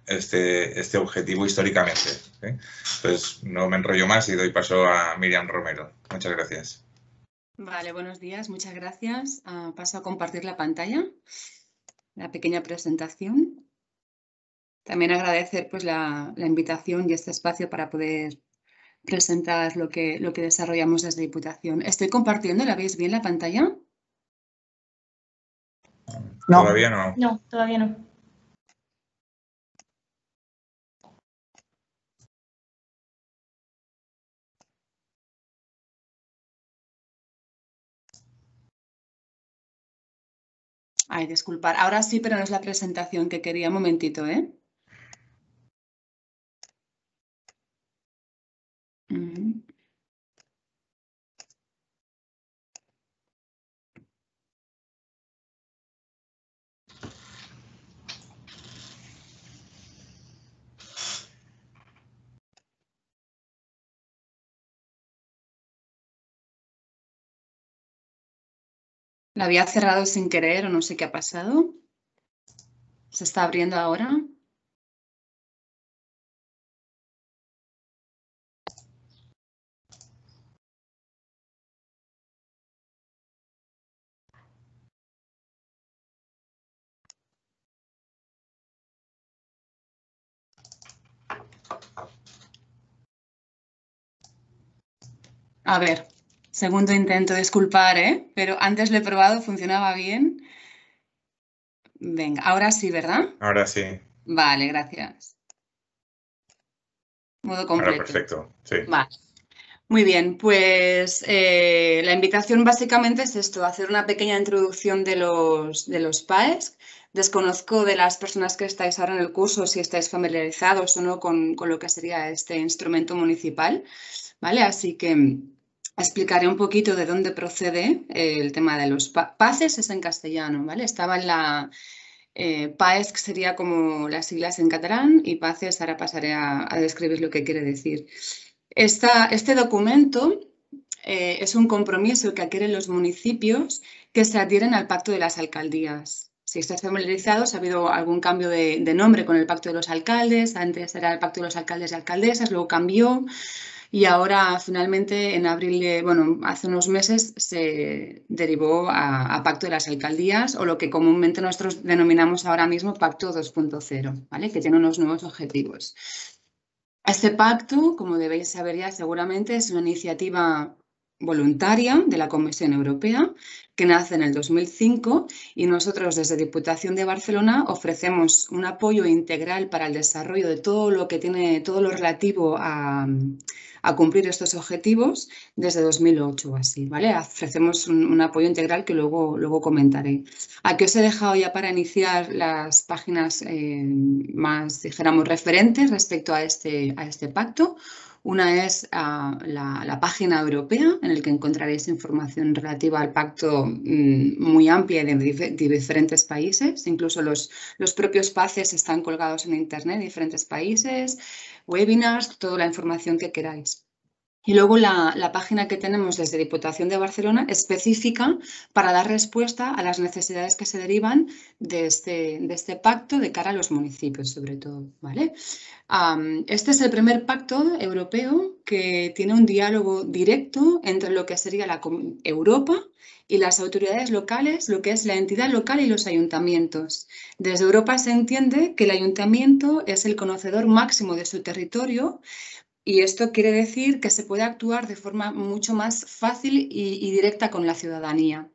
este objetivo históricamente. ¿Sí? Entonces, no me enrollo más y doy paso a Míriam Romero. Muchas gracias. Vale, buenos días, muchas gracias. Paso a compartir la pantalla, la pequeña presentación. También agradecer pues, la invitación y este espacio para poder presentar lo que desarrollamos desde Diputación. ¿Estoy compartiendo? ¿La veis bien la pantalla? No. Todavía no. No, todavía no. Ay, disculpar. Ahora sí, pero no es la presentación que quería. Un momentito, ¿eh? La había cerrado sin querer o no sé qué ha pasado. ¿Se está abriendo ahora? A ver, segundo intento, disculpar, ¿eh? Pero antes lo he probado, funcionaba bien. Venga, ahora sí, ¿verdad? Ahora sí. Vale, gracias. Modo completo. Ahora perfecto, sí. Vale. Muy bien, pues la invitación básicamente es esto, hacer una pequeña introducción de los PAES. Desconozco de las personas que estáis ahora en el curso si estáis familiarizados o no con lo que sería este instrumento municipal, ¿vale? Así que explicaré un poquito de dónde procede el tema de los PACES, es en castellano, ¿vale? Estaba en la PAES, que sería como las siglas en catalán, y PACES, ahora pasaré a describir lo que quiere decir. Este documento es un compromiso que adquieren los municipios que se adhieren al Pacto de las Alcaldías. Si estáis familiarizados, ha habido algún cambio de nombre con el Pacto de los Alcaldes. Antes era el Pacto de los Alcaldes y Alcaldesas, luego cambió y ahora finalmente en abril, bueno, hace unos meses se derivó a Pacto de las Alcaldías, o lo que comúnmente nosotros denominamos ahora mismo Pacto 2.0, ¿vale? Que tiene unos nuevos objetivos. Este pacto, como debéis saber ya seguramente, es una iniciativa voluntaria de la Comisión Europea que nace en el 2005 y nosotros desde Diputación de Barcelona ofrecemos un apoyo integral para el desarrollo de todo lo relativo a cumplir estos objetivos desde 2008 o así, ¿vale? Ofrecemos un apoyo integral que luego comentaré. Aquí os he dejado ya para iniciar las páginas más, dijéramos, referentes respecto a este pacto. Una es la página europea, en la que encontraréis información relativa al pacto muy amplia de diferentes países. Incluso los propios PACES están colgados en Internet de diferentes países, webinars, toda la información que queráis. Y luego la página que tenemos desde Diputación de Barcelona específica para dar respuesta a las necesidades que se derivan de este pacto de cara a los municipios, sobre todo, ¿vale? Este es el primer pacto europeo que tiene un diálogo directo entre lo que sería Europa y las autoridades locales, lo que es la entidad local y los ayuntamientos. Desde Europa se entiende que el ayuntamiento es el conocedor máximo de su territorio. Y esto quiere decir que se puede actuar de forma mucho más fácil y directa con la ciudadanía.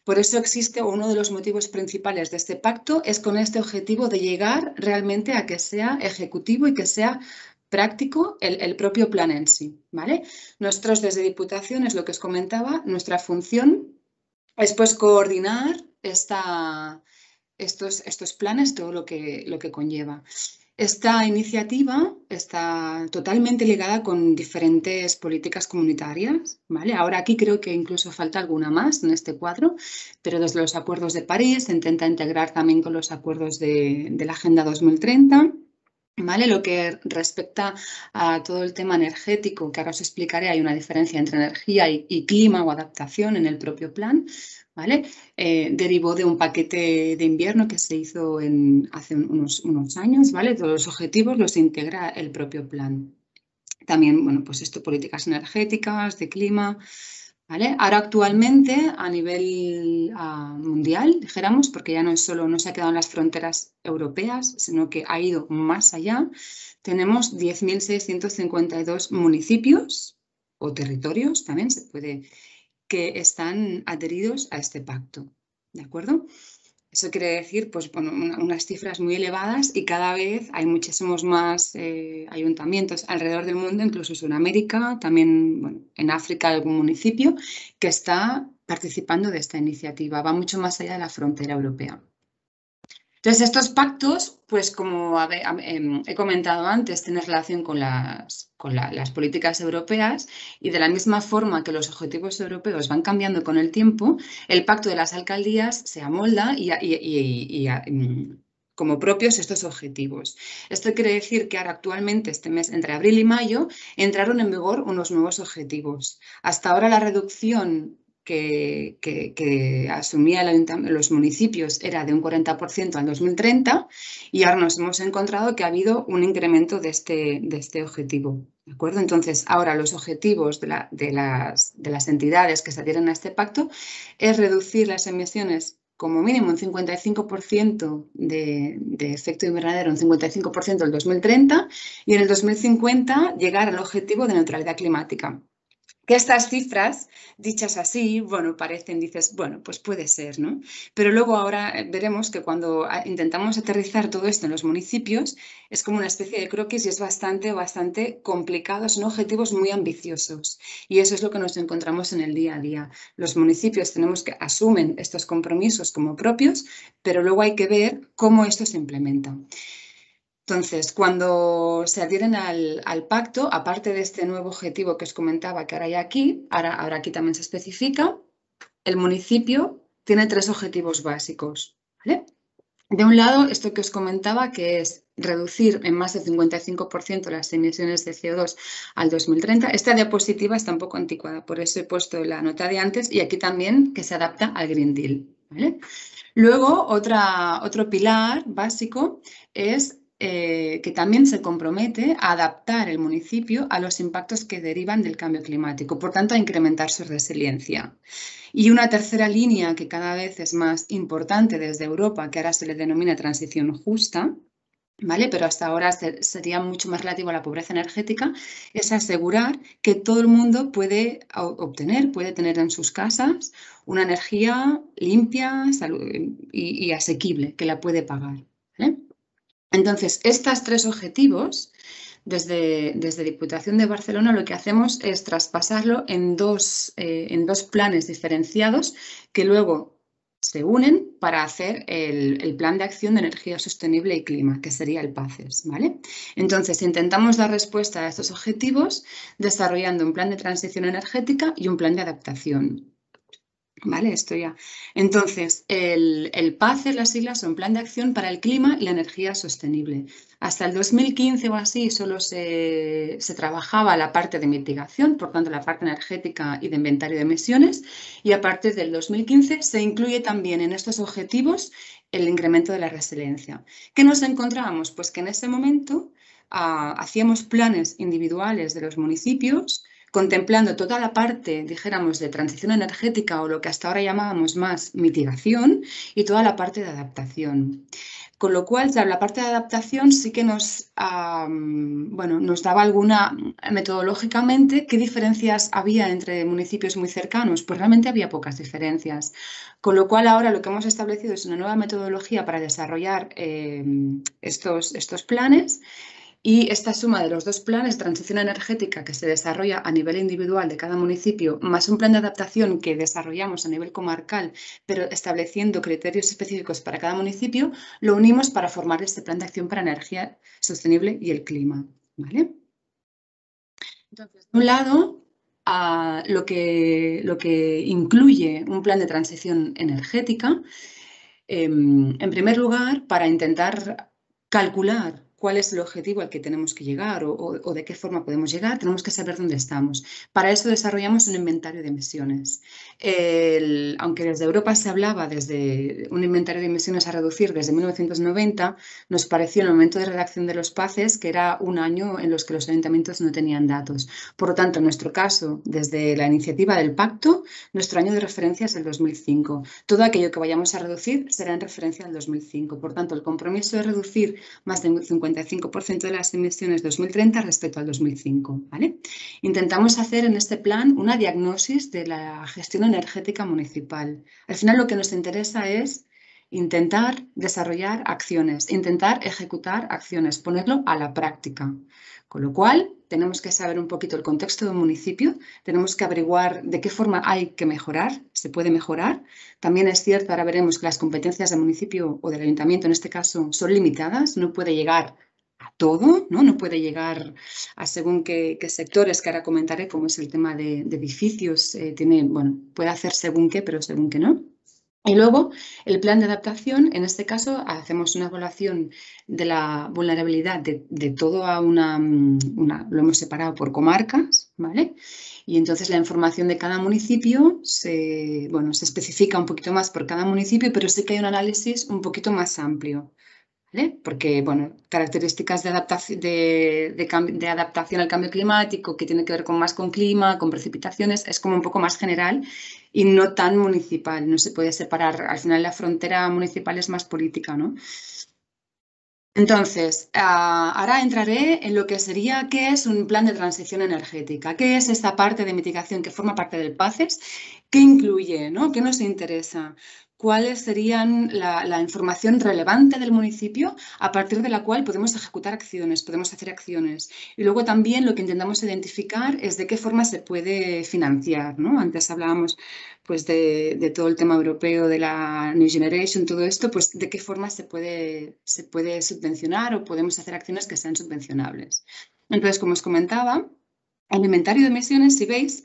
Por eso existe uno de los motivos principales de este pacto, es con este objetivo de llegar realmente a que sea ejecutivo y que sea práctico el propio plan en sí, ¿vale? Nosotros desde Diputación, es lo que os comentaba, nuestra función es pues coordinar estos planes, todo lo que conlleva. Esta iniciativa está totalmente ligada con diferentes políticas comunitarias, ¿vale? Ahora aquí creo que incluso falta alguna más en este cuadro, pero desde los acuerdos de París se intenta integrar también con los acuerdos de la Agenda 2030. ¿Vale? Lo que respecta a todo el tema energético, que ahora os explicaré, hay una diferencia entre energía y clima o adaptación en el propio plan, ¿vale? Derivó de un paquete de invierno que se hizo hace unos años, ¿vale? Todos los objetivos los integra el propio plan. También, bueno, pues esto, políticas energéticas, de clima, ¿vale? Ahora actualmente a nivel mundial, dijéramos, porque ya no se ha quedado en las fronteras europeas, sino que ha ido más allá, tenemos 10.652 municipios o territorios, también se puede, que están adheridos a este pacto, ¿de acuerdo? Eso quiere decir, pues, bueno, unas cifras muy elevadas y cada vez hay muchísimos más ayuntamientos alrededor del mundo, incluso en Sudamérica, también bueno, en África algún municipio que está participando de esta iniciativa. Va mucho más allá de la frontera europea. Entonces, estos pactos, pues como he comentado antes, tienen relación con las políticas europeas y de la misma forma que los objetivos europeos van cambiando con el tiempo, el pacto de las alcaldías se amolda como propios estos objetivos. Esto quiere decir que ahora actualmente, este mes, entre abril y mayo, entraron en vigor unos nuevos objetivos. Hasta ahora la reducción que asumía los municipios era de un 40% al 2030 y ahora nos hemos encontrado que ha habido un incremento de este objetivo. ¿De acuerdo? Entonces, ahora los objetivos de las entidades que se adhieren a este pacto es reducir las emisiones como mínimo un 55% de efecto invernadero, un 55% en el 2030 y en el 2050 llegar al objetivo de neutralidad climática. Que estas cifras, dichas así, bueno, parecen, dices, bueno, pues puede ser, ¿no? Pero luego ahora veremos que cuando intentamos aterrizar todo esto en los municipios, es como una especie de croquis y es bastante complicado, son objetivos muy ambiciosos. Y eso es lo que nos encontramos en el día a día. Los municipios asumen estos compromisos como propios, pero luego hay que ver cómo esto se implementa. Entonces, cuando se adhieren al pacto, aparte de este nuevo objetivo que os comentaba que ahora hay aquí, ahora aquí también se especifica, el municipio tiene 3 objetivos básicos, ¿vale? De un lado, esto que os comentaba, que es reducir en más del 55% las emisiones de CO2 al 2030. Esta diapositiva está un poco anticuada, por eso he puesto la nota de antes y aquí también que se adapta al Green Deal, ¿vale? Luego, otro pilar básico es que también se compromete a adaptar el municipio a los impactos que derivan del cambio climático, por tanto, a incrementar su resiliencia. Y una tercera línea que cada vez es más importante desde Europa, que ahora se le denomina transición justa, ¿vale? Pero hasta ahora sería mucho más relativo a la pobreza energética, es asegurar que todo el mundo puede tener en sus casas una energía limpia y asequible, que la puede pagar, ¿vale? Entonces, estos 3 objetivos, desde Diputación de Barcelona, lo que hacemos es traspasarlo en dos planes diferenciados que luego se unen para hacer el Plan de Acción de Energía Sostenible y Clima, que sería el PACES, ¿vale? Entonces, intentamos dar respuesta a estos objetivos desarrollando un plan de transición energética y un plan de adaptación. ¿Vale? Esto ya. Entonces, el PACES, las siglas son Plan de Acción para el Clima y la Energía Sostenible. Hasta el 2015 o así solo se trabajaba la parte de mitigación, por tanto la parte energética y de inventario de emisiones, y a partir del 2015 se incluye también en estos objetivos el incremento de la resiliencia. ¿Qué nos encontrábamos? Pues que en ese momento hacíamos planes individuales de los municipios contemplando toda la parte, dijéramos, de transición energética o lo que hasta ahora llamábamos más mitigación y toda la parte de adaptación. Con lo cual, claro, la parte de adaptación sí que nos daba alguna, metodológicamente, qué diferencias había entre municipios muy cercanos. Pues realmente había pocas diferencias. Con lo cual, ahora lo que hemos establecido es una nueva metodología para desarrollar estos planes. Y esta suma de los 2 planes de transición energética que se desarrolla a nivel individual de cada municipio, más un plan de adaptación que desarrollamos a nivel comarcal, pero estableciendo criterios específicos para cada municipio, lo unimos para formar este plan de acción para energía sostenible y el clima, ¿vale? Entonces, de un lado, lo que incluye un plan de transición energética, en primer lugar, para intentar calcular cuál es el objetivo al que tenemos que llegar o de qué forma podemos llegar, tenemos que saber dónde estamos. Para eso desarrollamos un inventario de emisiones. Aunque desde Europa se hablaba desde un inventario de emisiones a reducir desde 1990, nos pareció en el momento de redacción de los PACES que era un año en los que los ayuntamientos no tenían datos. Por lo tanto, en nuestro caso, desde la iniciativa del pacto, nuestro año de referencia es el 2005. Todo aquello que vayamos a reducir será en referencia al 2005. Por tanto, el compromiso de reducir más del 55% de las emisiones 2030 respecto al 2005, ¿vale? Intentamos hacer en este plan una diagnosis de la gestión energética municipal. Al final lo que nos interesa es intentar desarrollar acciones, intentar ejecutar acciones, ponerlo a la práctica. Con lo cual, tenemos que saber un poquito el contexto del municipio, tenemos que averiguar de qué forma hay que mejorar, se puede mejorar. También es cierto, ahora veremos que las competencias del municipio o del ayuntamiento en este caso son limitadas, no puede llegar a todo, no puede llegar a según qué sectores, que ahora comentaré, como es el tema de edificios, puede hacer según qué, pero según qué no. Y luego, el plan de adaptación, en este caso, hacemos una evaluación de la vulnerabilidad de todo lo hemos separado por comarcas, ¿vale? Y entonces la información de cada municipio se especifica un poquito más por cada municipio, pero sí que hay un análisis un poquito más amplio, ¿vale? Porque, características de adaptación al cambio climático, que tiene que ver más con clima, con precipitaciones, es como un poco más general y no tan municipal. No se puede separar. Al final, la frontera municipal es más política, ¿no? Entonces, ahora entraré en lo que sería qué es un plan de transición energética, qué es esta parte de mitigación que forma parte del PACES, qué incluye, ¿no? ¿Qué nos interesa? ¿Cuáles serían la información relevante del municipio a partir de la cual podemos ejecutar acciones, podemos hacer acciones? Y luego también lo que intentamos identificar es de qué forma se puede financiar, ¿no? Antes hablábamos pues de todo el tema europeo, de la New Generation, todo esto, pues de qué forma se puede subvencionar o podemos hacer acciones que sean subvencionables. Entonces, como os comentaba, el inventario de emisiones, si veis,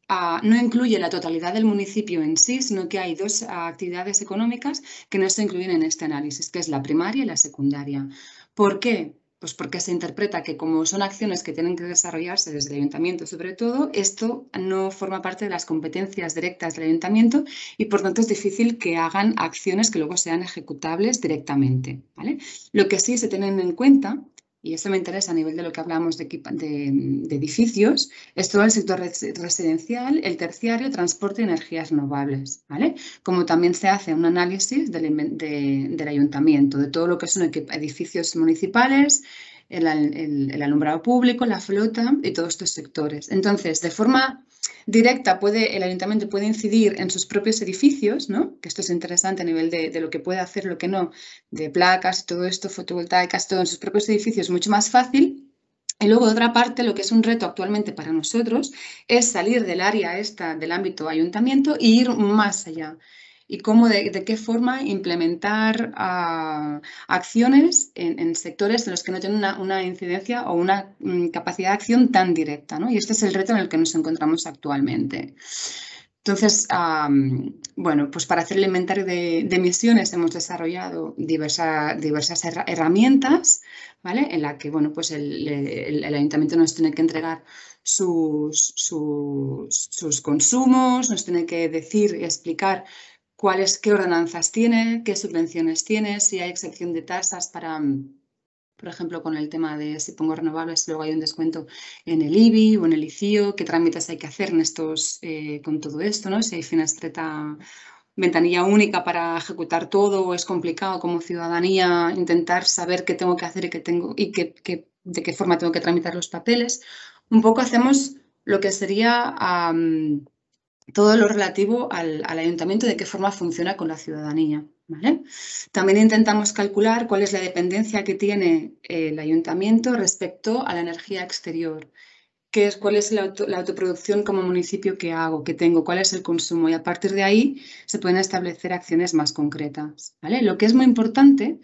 no incluye la totalidad del municipio en sí, sino que hay dos actividades económicas que no se incluyen en este análisis, que es la primaria y la secundaria. ¿Por qué? Pues porque se interpreta que como son acciones que tienen que desarrollarse desde el ayuntamiento, sobre todo, esto no forma parte de las competencias directas del ayuntamiento y por tanto es difícil que hagan acciones que luego sean ejecutables directamente, ¿vale? Lo que sí se tienen en cuenta, y esto me interesa a nivel de lo que hablamos de edificios, es todo el sector residencial, el terciario, transporte y energías renovables, ¿vale? Como también se hace un análisis del ayuntamiento, de todo lo que son edificios municipales, el alumbrado público, la flota y todos estos sectores. Entonces, de forma directa, el ayuntamiento puede incidir en sus propios edificios, ¿no? Que esto es interesante a nivel de lo que puede hacer, lo que no, de placas, todo esto, fotovoltaicas, todo en sus propios edificios, mucho más fácil. Y luego, de otra parte, lo que es un reto actualmente para nosotros es salir del área del ámbito ayuntamiento e ir más allá. Y cómo, de qué forma implementar acciones en sectores en los que no tienen una incidencia o una capacidad de acción tan directa, ¿no? Y este es el reto en el que nos encontramos actualmente. Entonces, pues para hacer el inventario de emisiones hemos desarrollado diversas herramientas, ¿vale? En la que, pues el ayuntamiento nos tiene que entregar sus consumos, nos tiene que decir y explicar qué ordenanzas tiene, qué subvenciones tiene, si hay excepción de tasas para, por ejemplo, con el tema de si pongo renovables, luego hay un descuento en el IBI o en el ICIO, qué trámites hay que hacer con todo esto, ¿no? Si hay ventanilla única para ejecutar todo o es complicado como ciudadanía intentar saber qué tengo que hacer y de qué forma tengo que tramitar los papeles. Un poco hacemos lo que sería todo lo relativo al ayuntamiento, de qué forma funciona con la ciudadanía, ¿vale? También intentamos calcular cuál es la dependencia que tiene el ayuntamiento respecto a la energía exterior. ¿Cuál es la autoproducción como municipio que hago, que tengo? ¿Cuál es el consumo? Y a partir de ahí se pueden establecer acciones más concretas, ¿vale? Lo que es muy importante,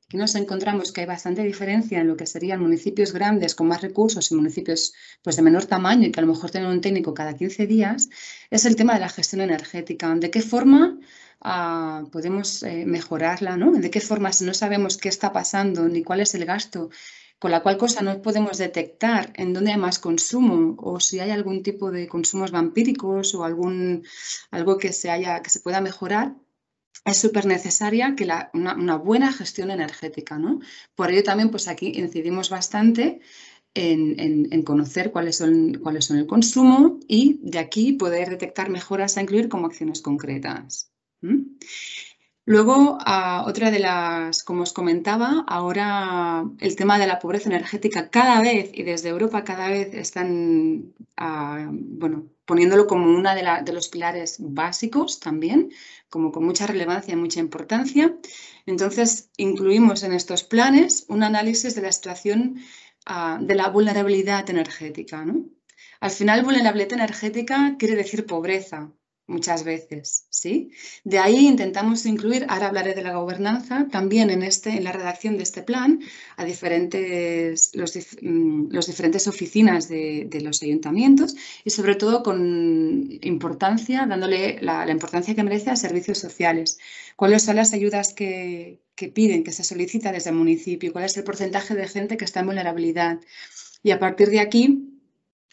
que nos encontramos que hay bastante diferencia en lo que serían municipios grandes con más recursos y municipios pues, de menor tamaño y que a lo mejor tienen un técnico cada 15 días, es el tema de la gestión energética. ¿De qué forma podemos mejorarla, ¿no? ¿De qué forma, si no sabemos qué está pasando ni cuál es el gasto, con la cual cosa no podemos detectar en dónde hay más consumo o si hay algún tipo de consumos vampíricos o algo que se pueda mejorar? Es súper necesaria una buena gestión energética, ¿no? Por ello también pues aquí incidimos bastante en conocer cuáles son el consumo y de aquí poder detectar mejoras a incluir como acciones concretas. Luego, otra de las, como os comentaba, ahora el tema de la pobreza energética cada vez, y desde Europa cada vez están poniéndolo como uno de los pilares básicos también, como con mucha relevancia y mucha importancia. Entonces, incluimos en estos planes un análisis de la situación de la vulnerabilidad energética, ¿no? Al final, vulnerabilidad energética quiere decir pobreza, muchas veces, ¿sí? De ahí intentamos incluir, ahora hablaré de la gobernanza, también en la redacción de este plan, a los diferentes oficinas de los ayuntamientos y sobre todo con importancia, dándole la importancia que merece a servicios sociales. ¿Cuáles son las ayudas que piden, que se solicita desde el municipio? ¿Cuál es el porcentaje de gente que está en vulnerabilidad? Y a partir de aquí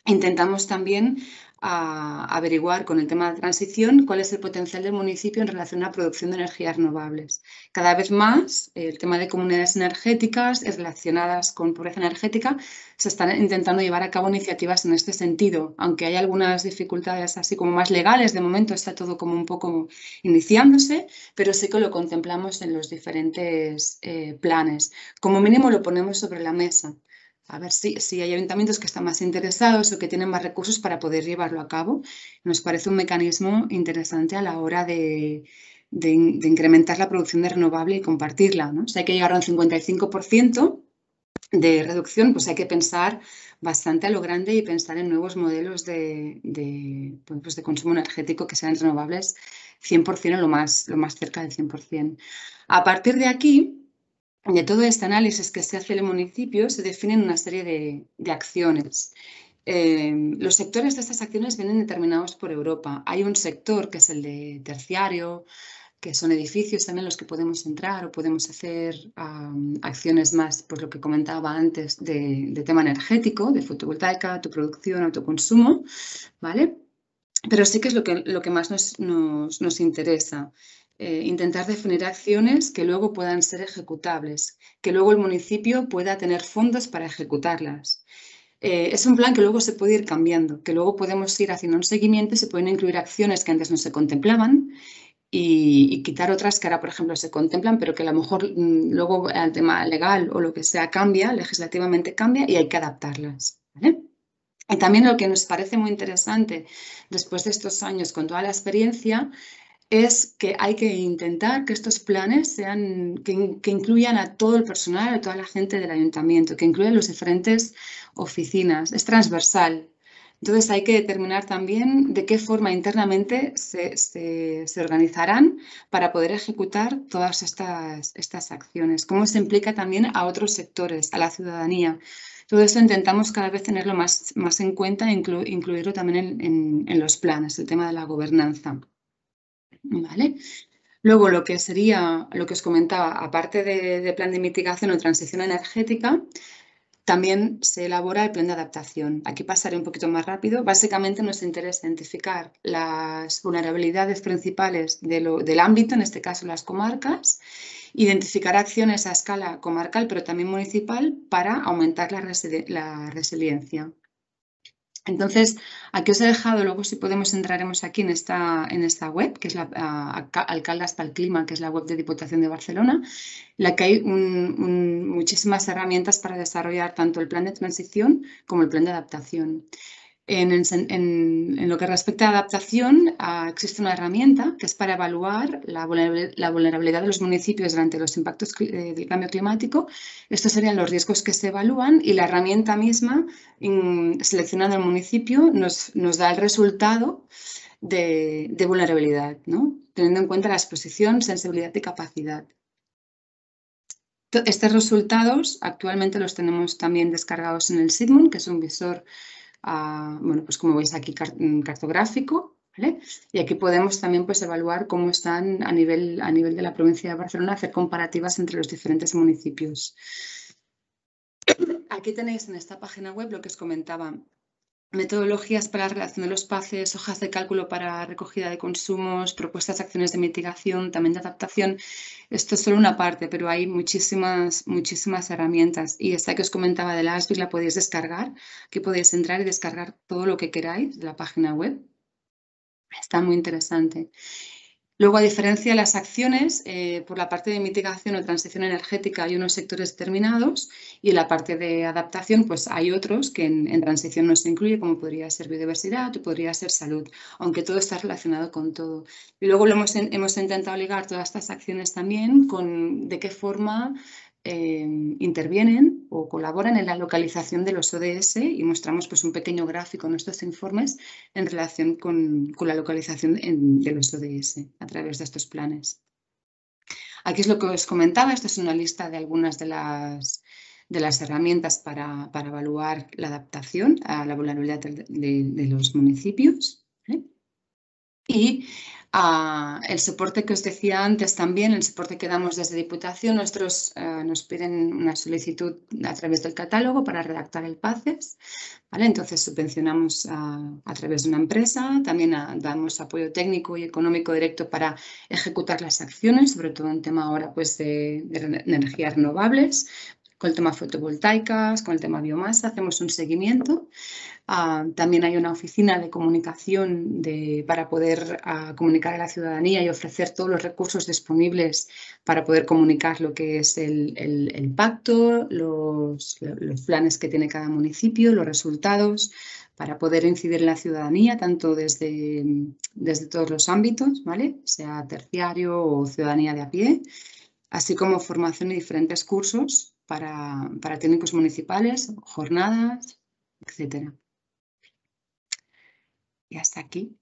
intentamos también averiguar con el tema de transición cuál es el potencial del municipio en relación a la producción de energías renovables. Cada vez más el tema de comunidades energéticas relacionadas con pobreza energética se están intentando llevar a cabo iniciativas en este sentido, aunque hay algunas dificultades así como más legales, de momento está todo como un poco iniciándose, pero sí que lo contemplamos en los diferentes planes. Como mínimo lo ponemos sobre la mesa. A ver si hay ayuntamientos que están más interesados o que tienen más recursos para poder llevarlo a cabo. Nos parece un mecanismo interesante a la hora de incrementar la producción de renovable y compartirla, ¿no? Si hay que llegar a un 55% de reducción, pues hay que pensar bastante a lo grande y pensar en nuevos modelos de consumo energético que sean renovables 100% o lo más cerca del 100%. A partir de aquí, de todo este análisis que se hace en el municipio, se definen una serie de acciones. Los sectores de estas acciones vienen determinados por Europa. Hay un sector que es el de terciario, que son edificios también los que podemos entrar o podemos hacer acciones más, pues lo que comentaba antes, de tema energético, de fotovoltaica, autoproducción, autoconsumo, ¿vale? Pero sí que es lo que más nos interesa. Intentar definir acciones que luego puedan ser ejecutables, que luego el municipio pueda tener fondos para ejecutarlas. Es un plan que luego se puede ir cambiando, que luego podemos ir haciendo un seguimiento y se pueden incluir acciones que antes no se contemplaban y quitar otras que ahora, por ejemplo, se contemplan, pero que a lo mejor luego el tema legal o lo que sea cambia, legislativamente cambia y hay que adaptarlas, ¿vale? Y también lo que nos parece muy interesante después de estos años con toda la experiencia es que hay que intentar que estos planes que incluyan a todo el personal, a toda la gente del ayuntamiento, que incluyan las diferentes oficinas. Es transversal. Entonces hay que determinar también de qué forma internamente se organizarán para poder ejecutar todas estas acciones. Cómo se implica también a otros sectores, a la ciudadanía. Todo eso intentamos cada vez tenerlo más en cuenta e incluirlo también en los planes, el tema de la gobernanza. ¿Vale? Luego, lo que os comentaba, aparte de plan de mitigación o transición energética, también se elabora el plan de adaptación. Aquí pasaré un poquito más rápido. Básicamente nos interesa identificar las vulnerabilidades principales del ámbito, en este caso las comarcas, identificar acciones a escala comarcal, pero también municipal, para aumentar la resiliencia. Entonces, aquí os he dejado, luego si podemos entraremos aquí en esta web, que es la Alcaldas para el Clima, que es la web de Diputación de Barcelona, en la que hay muchísimas herramientas para desarrollar tanto el plan de transición como el plan de adaptación. En lo que respecta a adaptación, existe una herramienta que es para evaluar la vulnerabilidad de los municipios durante los impactos del cambio climático. Estos serían los riesgos que se evalúan y la herramienta misma, seleccionando el municipio, nos da el resultado de vulnerabilidad, ¿no? Teniendo en cuenta la exposición, sensibilidad y capacidad. Estos resultados actualmente los tenemos también descargados en el SIDMUN, que es un visor bueno, pues como veis aquí, cartográfico, ¿vale? Y aquí podemos también pues, evaluar cómo están a nivel de la provincia de Barcelona, hacer comparativas entre los diferentes municipios. Aquí tenéis en esta página web lo que os comentaba. Metodologías para la redacción de los PACES, hojas de cálculo para recogida de consumos, propuestas de acciones de mitigación, también de adaptación. Esto es solo una parte, pero hay muchísimas herramientas. Y esta que os comentaba de la ASBIC la podéis descargar. Aquí podéis entrar y descargar todo lo que queráis de la página web. Está muy interesante. Luego, a diferencia de las acciones, por la parte de mitigación o transición energética hay unos sectores determinados y en la parte de adaptación pues hay otros que en transición no se incluye, como podría ser biodiversidad o podría ser salud, aunque todo está relacionado con todo. Y luego hemos intentado ligar todas estas acciones también con de qué forma intervienen o colaboran en la localización de los ODS y mostramos pues, un pequeño gráfico en nuestros informes en relación con la localización de los ODS a través de estos planes. Aquí es lo que os comentaba, esto es una lista de algunas de las herramientas para evaluar la adaptación a la vulnerabilidad de los municipios. Y el soporte que os decía antes también, el soporte que damos desde Diputación, nos piden una solicitud a través del catálogo para redactar el PACES, ¿vale? Entonces subvencionamos a través de una empresa, también damos apoyo técnico y económico directo para ejecutar las acciones, sobre todo en tema ahora pues, de energías renovables, con el tema fotovoltaicas, con el tema biomasa, hacemos un seguimiento. También hay una oficina de comunicación para poder comunicar a la ciudadanía y ofrecer todos los recursos disponibles para poder comunicar lo que es el pacto, los planes que tiene cada municipio, los resultados, para poder incidir en la ciudadanía, tanto desde todos los ámbitos, ¿vale? Sea terciario o ciudadanía de a pie, así como formación y diferentes cursos para técnicos municipales, jornadas, etcétera. Y hasta aquí.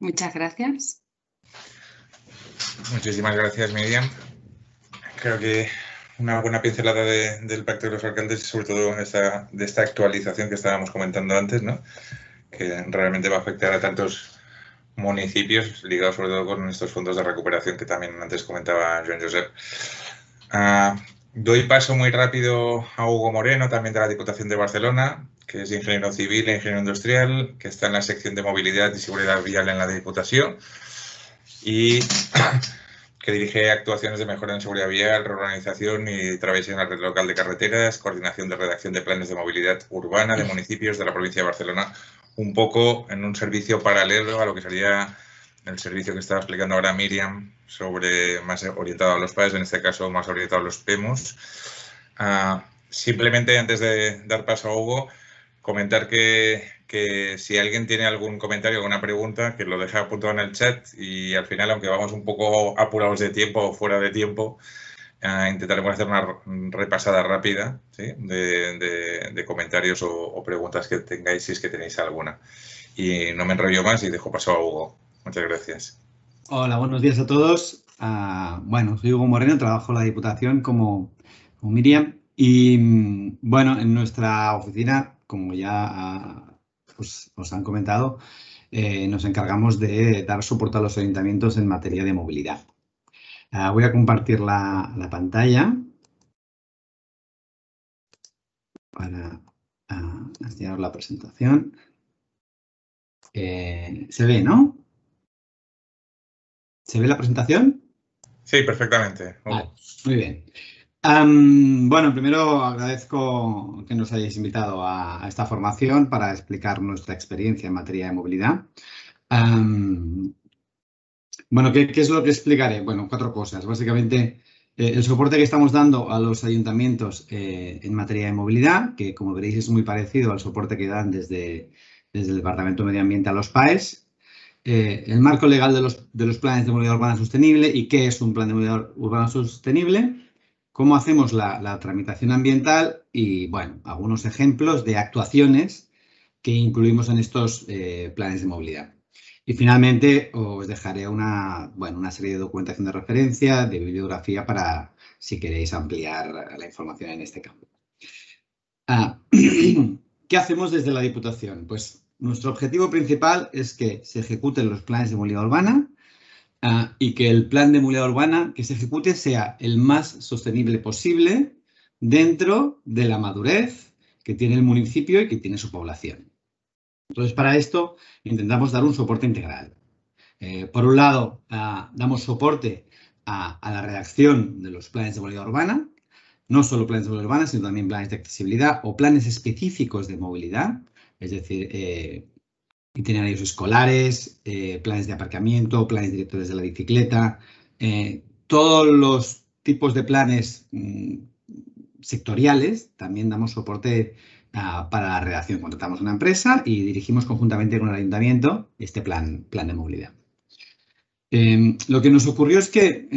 Muchas gracias. Muchísimas gracias, Miriam. Creo que una buena pincelada del Pacto de los Alcaldes, sobre todo de esta actualización que estábamos comentando antes, ¿no? Que realmente va a afectar a tantos municipios, ligados sobre todo con estos fondos de recuperación que también antes comentaba Joan Josep. Doy paso muy rápido a Hugo Moreno, también de la Diputación de Barcelona, que es ingeniero civil e ingeniero industrial, que está en la sección de movilidad y seguridad vial en la Diputación y que dirige actuaciones de mejora en seguridad vial, reorganización y travesía en la red local de carreteras, coordinación de redacción de planes de movilidad urbana de municipios de la provincia de Barcelona, un poco en un servicio paralelo a lo que sería el servicio que estaba explicando ahora Miriam, sobre más orientado a los PAES, en este caso más orientado a los PEMOS. Simplemente antes de dar paso a Hugo, comentar que si alguien tiene algún comentario o alguna pregunta, que lo deje apuntado en el chat y al final, aunque vamos un poco apurados de tiempo o fuera de tiempo, intentaremos hacer una repasada rápida, ¿sí? de comentarios o preguntas que tengáis, si es que tenéis alguna. Y no me enrollo más y dejo paso a Hugo. Muchas gracias. Hola, buenos días a todos. Bueno, soy Hugo Moreno, trabajo en la Diputación como Miriam y, bueno, en nuestra oficina, como ya pues, os han comentado, nos encargamos de dar soporte a los ayuntamientos en materia de movilidad. Voy a compartir la pantalla para enseñaros la presentación. ¿Se ve, no? ¿Se ve la presentación? Sí, perfectamente. Vale, muy bien. Bueno, primero agradezco que nos hayáis invitado a esta formación para explicar nuestra experiencia en materia de movilidad. Bueno, ¿qué es lo que explicaré? Bueno, 4 cosas. Básicamente, el soporte que estamos dando a los ayuntamientos en materia de movilidad, que como veréis es muy parecido al soporte que dan desde el Departamento de Medio Ambiente a los PAES. El marco legal de los planes de movilidad urbana sostenible y qué es un plan de movilidad urbana sostenible, cómo hacemos la tramitación ambiental y, bueno, algunos ejemplos de actuaciones que incluimos en estos planes de movilidad. Y finalmente os dejaré una serie de documentación de referencia, de bibliografía para si queréis ampliar la información en este campo. ¿Qué hacemos desde la Diputación? Pues nuestro objetivo principal es que se ejecuten los planes de movilidad urbana y que el plan de movilidad urbana que se ejecute sea el más sostenible posible dentro de la madurez que tiene el municipio y que tiene su población. Entonces, para esto intentamos dar un soporte integral. Por un lado, damos soporte a la redacción de los planes de movilidad urbana, no solo planes de movilidad urbana, sino también planes de accesibilidad o planes específicos de movilidad, es decir, itinerarios escolares, planes de aparcamiento, planes directores de la bicicleta, todos los tipos de planes sectoriales. También damos soporte para la redacción. Contratamos una empresa y dirigimos conjuntamente con el ayuntamiento este plan de movilidad. Lo que nos ocurrió es que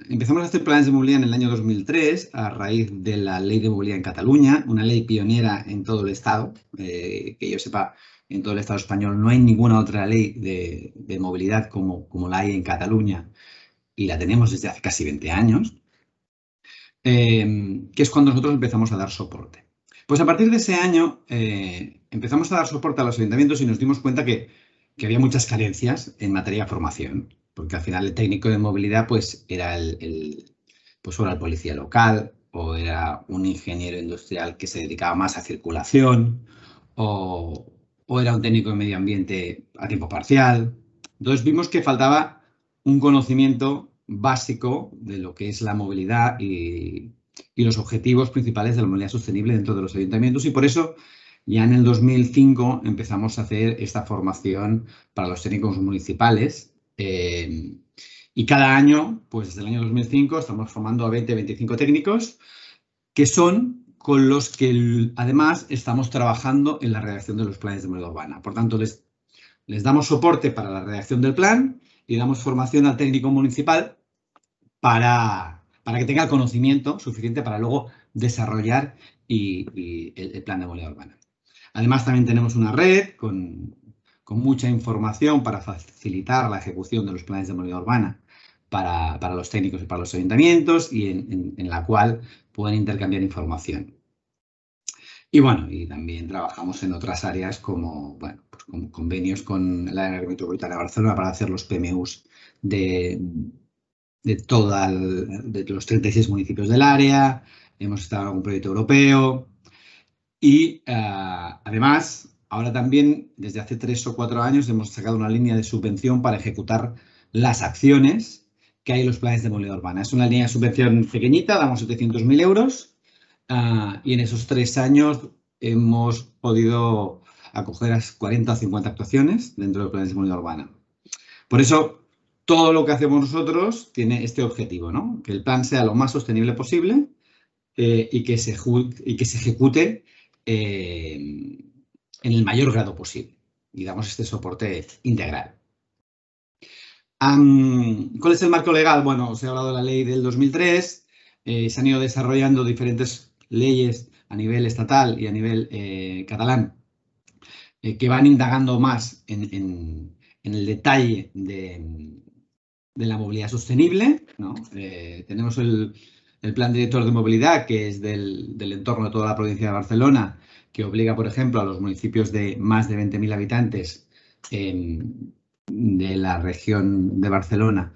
empezamos a hacer planes de movilidad en el año 2003 a raíz de la Ley de Movilidad en Cataluña, una ley pionera en todo el Estado. Que yo sepa, en todo el Estado español no hay ninguna otra ley de movilidad como la hay en Cataluña y la tenemos desde hace casi 20 años, que es cuando nosotros empezamos a dar soporte. Pues a partir de ese año empezamos a dar soporte a los ayuntamientos y nos dimos cuenta que había muchas carencias en materia de formación, porque al final el técnico de movilidad pues era pues era el policía local o era un ingeniero industrial que se dedicaba más a circulación o era un técnico de medio ambiente a tiempo parcial. Entonces vimos que faltaba un conocimiento básico de lo que es la movilidad y los objetivos principales de la movilidad sostenible dentro de los ayuntamientos, y por eso ya en el 2005 empezamos a hacer esta formación para los técnicos municipales y cada año, pues desde el año 2005, estamos formando a 20-25 técnicos que son con los que además estamos trabajando en la redacción de los planes de movilidad urbana. Por tanto, les damos soporte para la redacción del plan y damos formación al técnico municipal para que tenga el conocimiento suficiente para luego desarrollar el plan de movilidad urbana. Además, también tenemos una red con mucha información para facilitar la ejecución de los planes de movilidad urbana para los técnicos y para los ayuntamientos y en la cual pueden intercambiar información. Y bueno, y también trabajamos en otras áreas como, bueno, pues con convenios con la área metropolitana de Barcelona para hacer los PMUs de los 36 municipios del área. Hemos estado en algún proyecto europeo. Y además, ahora también, desde hace 3 o 4 años, hemos sacado una línea de subvención para ejecutar las acciones que hay en los planes de movilidad urbana. Es una línea de subvención pequeñita, damos 700.000 euros y en esos 3 años hemos podido acoger a 40 o 50 actuaciones dentro de los planes de movilidad urbana. Por eso, todo lo que hacemos nosotros tiene este objetivo, ¿no? Que el plan sea lo más sostenible posible y que se ejecute en el mayor grado posible y damos este soporte integral. ¿Cuál es el marco legal? Bueno, os he hablado de la ley del 2003, se han ido desarrollando diferentes leyes a nivel estatal y a nivel catalán que van indagando más en el detalle de la movilidad sostenible, ¿no? Tenemos el Plan Director de Movilidad, que es del entorno de toda la provincia de Barcelona, que obliga, por ejemplo, a los municipios de más de 20.000 habitantes de la región de Barcelona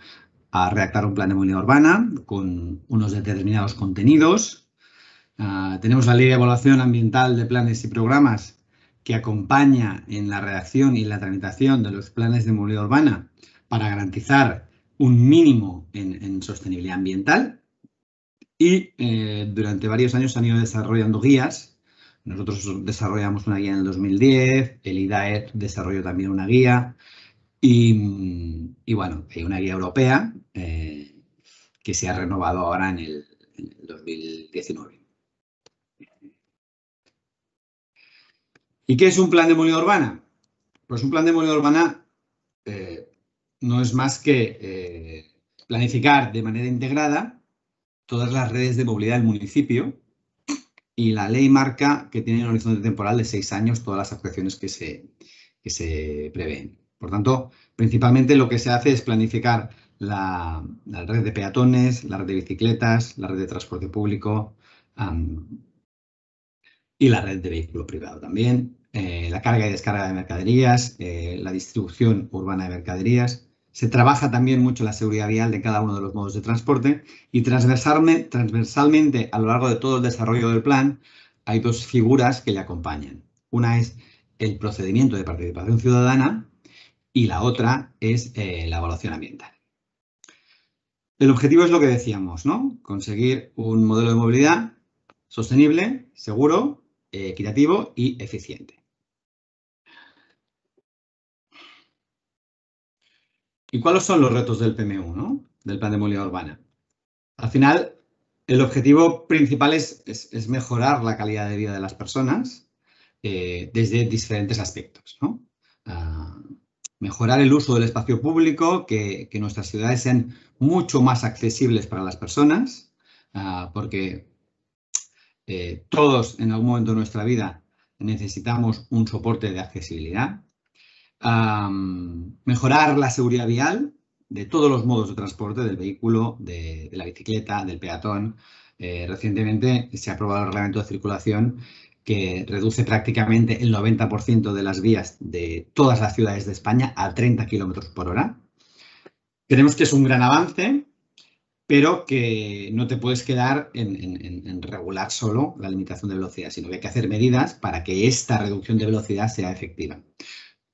a redactar un plan de movilidad urbana con unos determinados contenidos. Tenemos la Ley de Evaluación Ambiental de Planes y Programas, que acompaña en la redacción y la tramitación de los planes de movilidad urbana para garantizar un mínimo en sostenibilidad ambiental. Y durante varios años se han ido desarrollando guías. Nosotros desarrollamos una guía en el 2010, el IDAER desarrolló también una guía y bueno, hay una guía europea que se ha renovado ahora en el 2019. ¿Y qué es un plan de movilidad urbana? Pues un plan de movilidad urbana no es más que planificar de manera integrada todas las redes de movilidad del municipio, y la ley marca que tiene un horizonte temporal de 6 años todas las actuaciones que se prevén. Por tanto, principalmente lo que se hace es planificar la red de peatones, la red de bicicletas, la red de transporte público y la red de vehículo privado también, la carga y descarga de mercaderías, la distribución urbana de mercaderías. Se trabaja también mucho la seguridad vial de cada uno de los modos de transporte y transversalmente a lo largo de todo el desarrollo del plan hay 2 figuras que le acompañan. Una es el procedimiento de participación ciudadana y la otra es la evaluación ambiental. El objetivo es lo que decíamos, ¿no? Conseguir un modelo de movilidad sostenible, seguro, equitativo y eficiente. ¿Y cuáles son los retos del PMU, ¿no? Del Plan de Movilidad Urbana? Al final, el objetivo principal es mejorar la calidad de vida de las personas desde diferentes aspectos, ¿no? Mejorar el uso del espacio público, que nuestras ciudades sean mucho más accesibles para las personas, porque todos en algún momento de nuestra vida necesitamos un soporte de accesibilidad. Mejorar la seguridad vial de todos los modos de transporte, del vehículo, de la bicicleta, del peatón. Recientemente se ha aprobado el reglamento de circulación que reduce prácticamente el 90% de las vías de todas las ciudades de España a 30 km por hora. Creemos que es un gran avance, pero que no te puedes quedar en regular solo la limitación de velocidad, sino que hay que hacer medidas para que esta reducción de velocidad sea efectiva.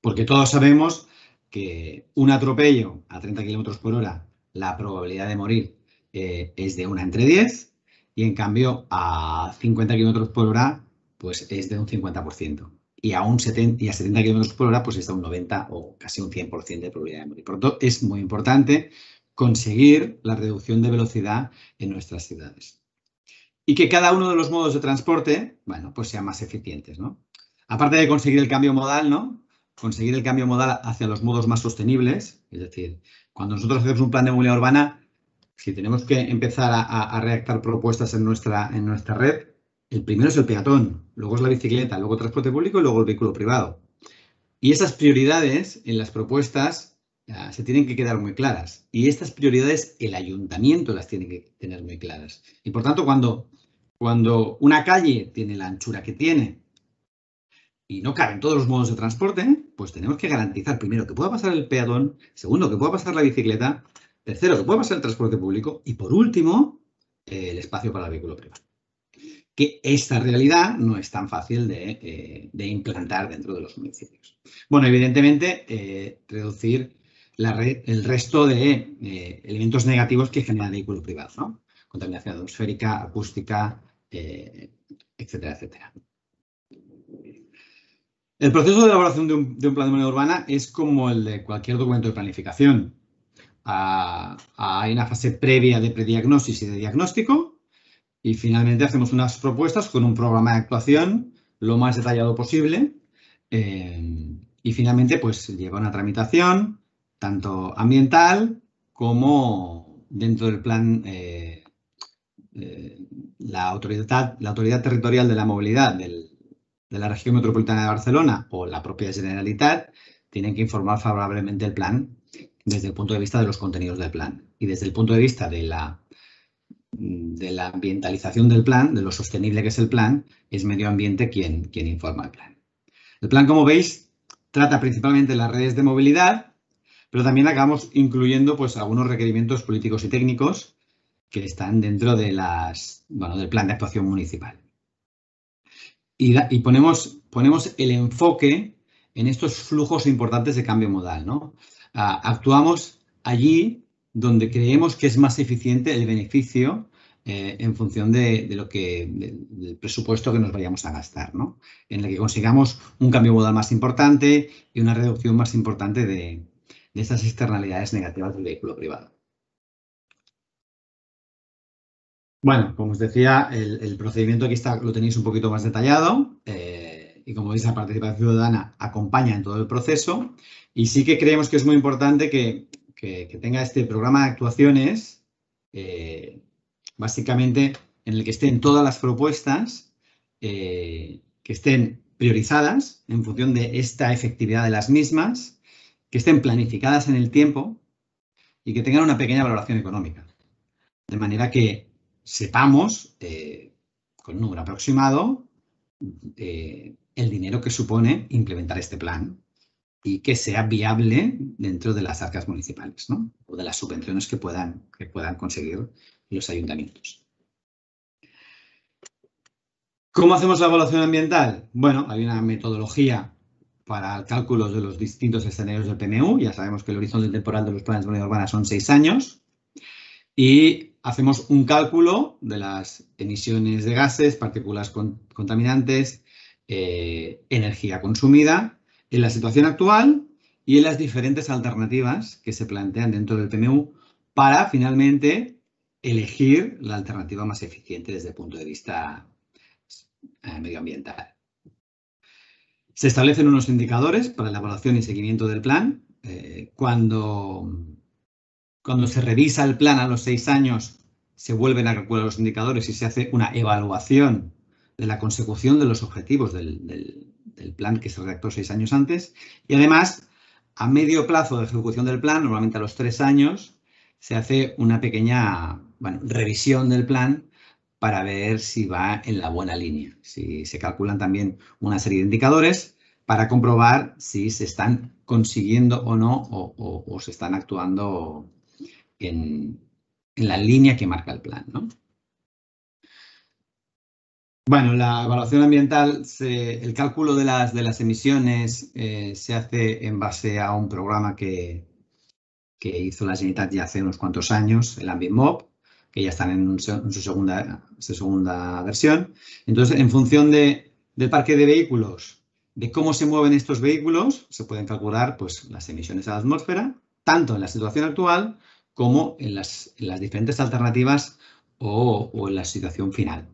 Porque todos sabemos que un atropello a 30 km por hora, la probabilidad de morir es de 1 entre 10, y en cambio a 50 km por hora pues es de un 50%. Y a 70 km por hora pues es de un 90 o casi un 100% de probabilidad de morir. Por lo tanto, es muy importante conseguir la reducción de velocidad en nuestras ciudades. Y que cada uno de los modos de transporte, bueno, pues sean más eficientes, ¿no? Aparte de conseguir el cambio modal, ¿no? Conseguir el cambio modal hacia los modos más sostenibles. Es decir, cuando nosotros hacemos un plan de movilidad urbana, si tenemos que empezar a redactar propuestas en nuestra red, el primero es el peatón, luego es la bicicleta, luego el transporte público y luego el vehículo privado. Y esas prioridades en las propuestas se tienen que quedar muy claras. Y estas prioridades el ayuntamiento las tiene que tener muy claras. Y por tanto, cuando una calle tiene la anchura que tiene y no caben todos los modos de transporte, pues tenemos que garantizar, primero, que pueda pasar el peatón, segundo, que pueda pasar la bicicleta, tercero, que pueda pasar el transporte público y, por último, el espacio para el vehículo privado. Que esta realidad no es tan fácil de implantar dentro de los municipios. Bueno, evidentemente, reducir el resto de elementos negativos que genera el vehículo privado, ¿no? Contaminación atmosférica, acústica, etcétera, etcétera. El proceso de elaboración de un plan de movilidad urbana es como el de cualquier documento de planificación. Hay una fase previa de prediagnosis y de diagnóstico y finalmente hacemos unas propuestas con un programa de actuación lo más detallado posible y finalmente pues lleva una tramitación tanto ambiental como dentro del plan la autoridad territorial de la movilidad de la región metropolitana de Barcelona o la propia Generalitat tienen que informar favorablemente el plan desde el punto de vista de los contenidos del plan y desde el punto de vista de la ambientalización del plan, de lo sostenible que es el plan, es Medio Ambiente quien informa el plan. El plan, como veis, trata principalmente las redes de movilidad, pero también acabamos incluyendo pues, algunos requerimientos políticos y técnicos que están dentro de del plan de actuación municipal. Y ponemos el enfoque en estos flujos importantes de cambio modal, ¿no? Actuamos allí donde creemos que es más eficiente el beneficio en función del presupuesto que nos vayamos a gastar, ¿no? En el que consigamos un cambio modal más importante y una reducción más importante de esas externalidades negativas del vehículo privado. Bueno, como os decía, el procedimiento aquí lo tenéis un poquito más detallado y como veis la participación ciudadana acompaña en todo el proceso y sí que creemos que es muy importante que tenga este programa de actuaciones básicamente en el que estén todas las propuestas que estén priorizadas en función de esta efectividad de las mismas, que estén planificadas en el tiempo y que tengan una pequeña valoración económica. De manera que sepamos, con un número aproximado, el dinero que supone implementar este plan y que sea viable dentro de las arcas municipales, ¿no? O de las subvenciones que puedan conseguir los ayuntamientos. ¿Cómo hacemos la evaluación ambiental? Bueno, hay una metodología para el cálculo de los distintos escenarios del PMU. Ya sabemos que el horizonte temporal de los planes de movilidad urbana son 6 años. Y hacemos un cálculo de las emisiones de gases, partículas contaminantes, energía consumida en la situación actual y en las diferentes alternativas que se plantean dentro del PMU para finalmente elegir la alternativa más eficiente desde el punto de vista medioambiental. Se establecen unos indicadores para la evaluación y seguimiento del plan cuando se revisa el plan a los 6 años, se vuelven a calcular los indicadores y se hace una evaluación de la consecución de los objetivos del plan que se redactó 6 años antes. Y además, a medio plazo de ejecución del plan, normalmente a los 3 años, se hace una pequeña revisión del plan para ver si va en la buena línea. Si se calculan también una serie de indicadores para comprobar si se están consiguiendo o no o se están actuando en la línea que marca el plan, ¿no? Bueno, la evaluación ambiental, el cálculo de las emisiones se hace en base a un programa que hizo la Generalitat ya hace unos cuantos años, el AmbientMob, que ya están en su segunda versión. Entonces, en función del parque de vehículos, de cómo se mueven estos vehículos, se pueden calcular pues, las emisiones a la atmósfera, tanto en la situación actual como en las diferentes alternativas o en la situación final.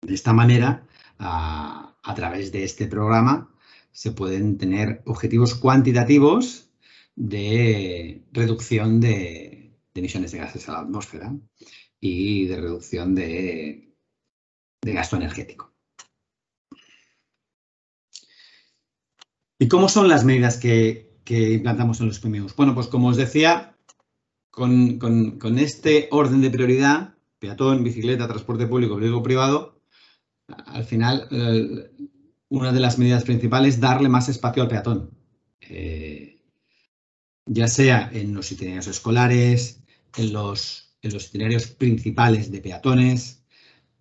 De esta manera, a través de este programa, se pueden tener objetivos cuantitativos de reducción de emisiones de gases a la atmósfera y de reducción de gasto energético. ¿Y cómo son las medidas que implantamos en los PMUs? Bueno, pues como os decía, con este orden de prioridad, peatón, bicicleta, transporte público, vehículo privado, al final, una de las medidas principales es darle más espacio al peatón. Ya sea en los itinerarios escolares, en los itinerarios principales de peatones,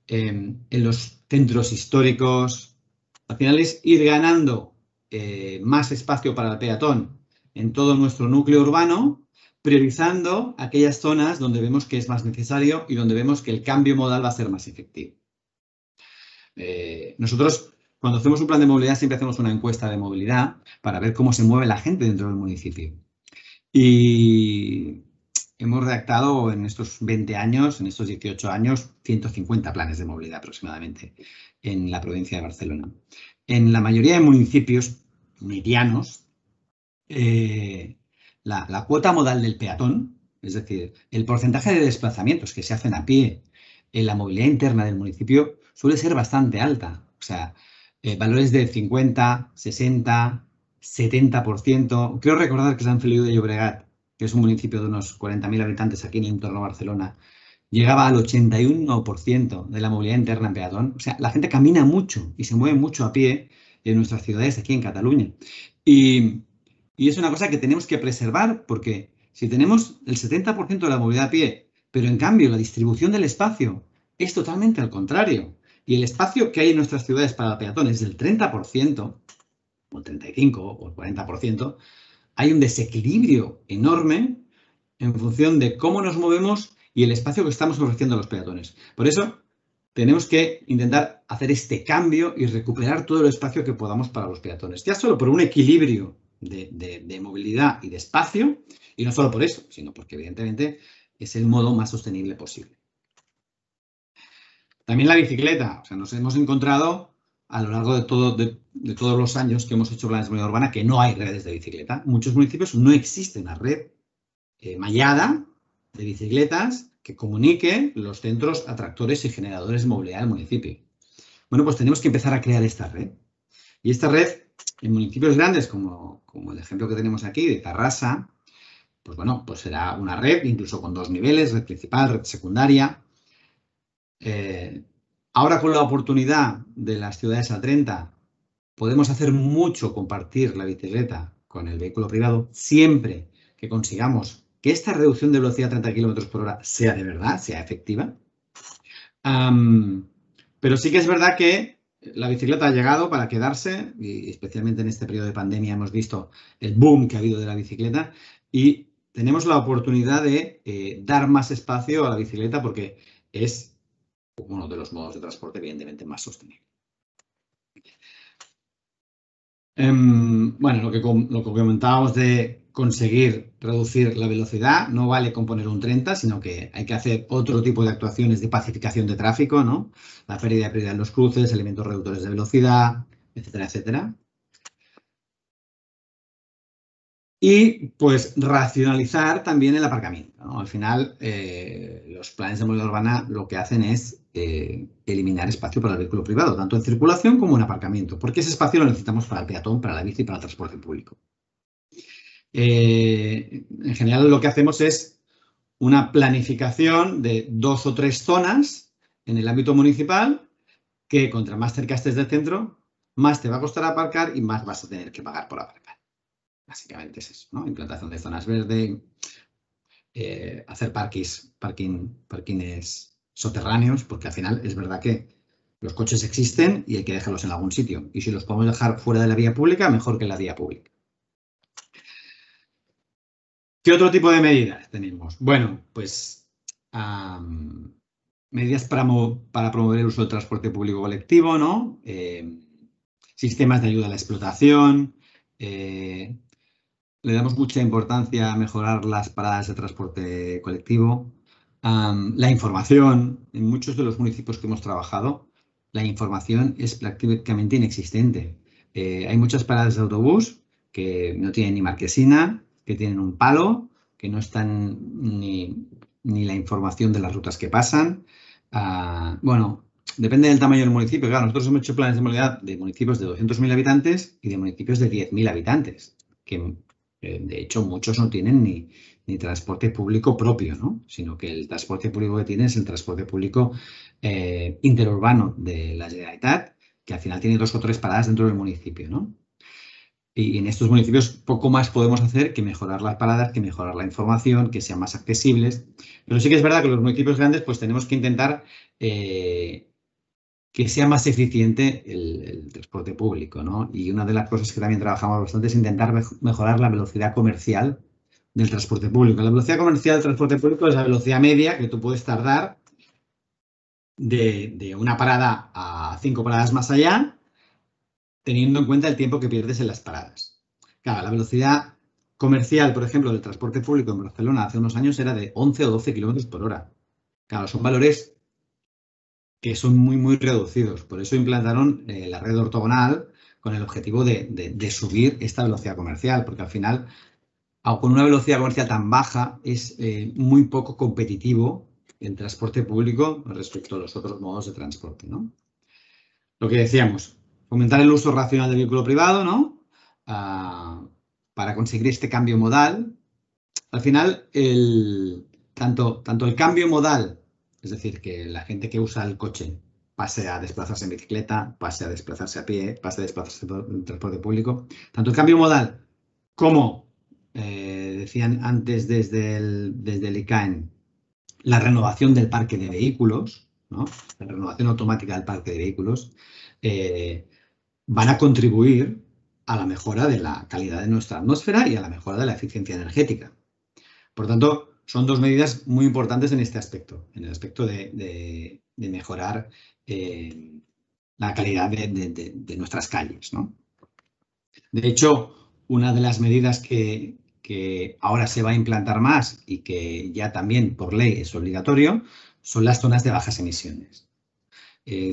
en los centros históricos. Al final es ir ganando más espacio para el peatón en todo nuestro núcleo urbano, priorizando aquellas zonas donde vemos que es más necesario y donde vemos que el cambio modal va a ser más efectivo. Nosotros, cuando hacemos un plan de movilidad, siempre hacemos una encuesta de movilidad para ver cómo se mueve la gente dentro del municipio. Y hemos redactado en estos 20 años, en estos 18 años, 150 planes de movilidad aproximadamente en la provincia de Barcelona. En la mayoría de municipios medianos, la cuota modal del peatón, es decir, el porcentaje de desplazamientos que se hacen a pie en la movilidad interna del municipio suele ser bastante alta. O sea, valores de 50, 60, 70%. Creo recordar que Sant Feliu de Llobregat, que es un municipio de unos 40.000 habitantes aquí en el entorno de Barcelona, llegaba al 81% de la movilidad interna en peatón. O sea, la gente camina mucho y se mueve mucho a pie en nuestras ciudades aquí en Cataluña. Y es una cosa que tenemos que preservar porque si tenemos el 70% de la movilidad a pie, pero en cambio la distribución del espacio es totalmente al contrario, y el espacio que hay en nuestras ciudades para el peatón es del 30%, o el 35% o el 40%, hay un desequilibrio enorme en función de cómo nos movemos y el espacio que estamos ofreciendo a los peatones. Por eso, tenemos que intentar hacer este cambio y recuperar todo el espacio que podamos para los peatones. Ya solo por un equilibrio de movilidad y de espacio, y no solo por eso, sino porque evidentemente es el modo más sostenible posible. También la bicicleta. O sea, nos hemos encontrado a lo largo de todos los años que hemos hecho planes de movilidad urbana que no hay redes de bicicleta. En muchos municipios no existe una red mallada de bicicletas que comunique los centros atractores y generadores de movilidad del municipio. Bueno, pues tenemos que empezar a crear esta red. Y esta red, en municipios grandes, como el ejemplo que tenemos aquí de Tarrasa, pues bueno, pues será una red incluso con 2 niveles, red principal, red secundaria. Ahora con la oportunidad de las ciudades A30 podemos hacer mucho compartir la bicicleta con el vehículo privado siempre que consigamos que esta reducción de velocidad a 30 km/h sea de verdad, sea efectiva. Pero sí que es verdad que la bicicleta ha llegado para quedarse y especialmente en este periodo de pandemia hemos visto el boom que ha habido de la bicicleta y tenemos la oportunidad de dar más espacio a la bicicleta porque es uno de los modos de transporte evidentemente más sostenible. Bueno, lo que comentábamos de conseguir reducir la velocidad, no vale con poner un 30, sino que hay que hacer otro tipo de actuaciones de pacificación de tráfico, ¿no? La pérdida de prioridad en los cruces, elementos reductores de velocidad, etcétera, etcétera. Y pues racionalizar también el aparcamiento, ¿no? Al final, los planes de movilidad urbana lo que hacen es eliminar espacio para el vehículo privado, tanto en circulación como en aparcamiento, porque ese espacio lo necesitamos para el peatón, para la bici y para el transporte público. En general, lo que hacemos es una planificación de 2 o 3 zonas en el ámbito municipal que, contra más cerca estés del centro, más te va a costar aparcar y más vas a tener que pagar por aparcar. Básicamente es eso, ¿no? Implantación de zonas verdes, hacer parkings soterráneos, porque al final es verdad que los coches existen y hay que dejarlos en algún sitio. Y si los podemos dejar fuera de la vía pública, mejor que en la vía pública. ¿Qué otro tipo de medidas tenemos? Bueno, pues medidas para promover el uso del transporte público colectivo, ¿no? Sistemas de ayuda a la explotación. Le damos mucha importancia a mejorar las paradas de transporte colectivo. La información, en muchos de los municipios que hemos trabajado, la información es prácticamente inexistente. Hay muchas paradas de autobús que no tienen ni marquesina, que tienen un palo, que no están ni la información de las rutas que pasan. Bueno, depende del tamaño del municipio. Claro, nosotros hemos hecho planes de movilidad de municipios de 200.000 habitantes y de municipios de 10.000 habitantes, que de hecho muchos no tienen ni transporte público propio, ¿no? Sino que el transporte público que tienen es el transporte público interurbano de la Generalitat, que al final tiene 2 o 3 paradas dentro del municipio, ¿no? Y en estos municipios poco más podemos hacer que mejorar las paradas, que mejorar la información, que sean más accesibles. Pero sí que es verdad que los municipios grandes pues tenemos que intentar que sea más eficiente el transporte público, ¿no? Y una de las cosas que también trabajamos bastante es intentar mejorar la velocidad comercial del transporte público. La velocidad comercial del transporte público es la velocidad media que tú puedes tardar de una parada a 5 paradas más allá, teniendo en cuenta el tiempo que pierdes en las paradas. Claro, la velocidad comercial, por ejemplo, del transporte público en Barcelona hace unos años era de 11 o 12 kilómetros por hora. Claro, son valores que son muy, muy reducidos. Por eso implantaron la red ortogonal con el objetivo de subir esta velocidad comercial, porque al final, con una velocidad comercial tan baja, es muy poco competitivo el transporte público respecto a los otros modos de transporte, ¿no? Lo que decíamos, fomentar el uso racional del vehículo privado, ¿no? Para conseguir este cambio modal. Al final, tanto el cambio modal, es decir, que la gente que usa el coche pase a desplazarse en bicicleta, pase a desplazarse a pie, pase a desplazarse en transporte público. Tanto el cambio modal como, decían antes desde el ICANN, la renovación del parque de vehículos, ¿no? La renovación automática del parque de vehículos, van a contribuir a la mejora de la calidad de nuestra atmósfera y a la mejora de la eficiencia energética. Por tanto, son 2 medidas muy importantes en este aspecto, en el aspecto de mejorar la calidad de nuestras calles, ¿no? De hecho, una de las medidas que ahora se va a implantar más y que ya también por ley es obligatorio son las zonas de bajas emisiones.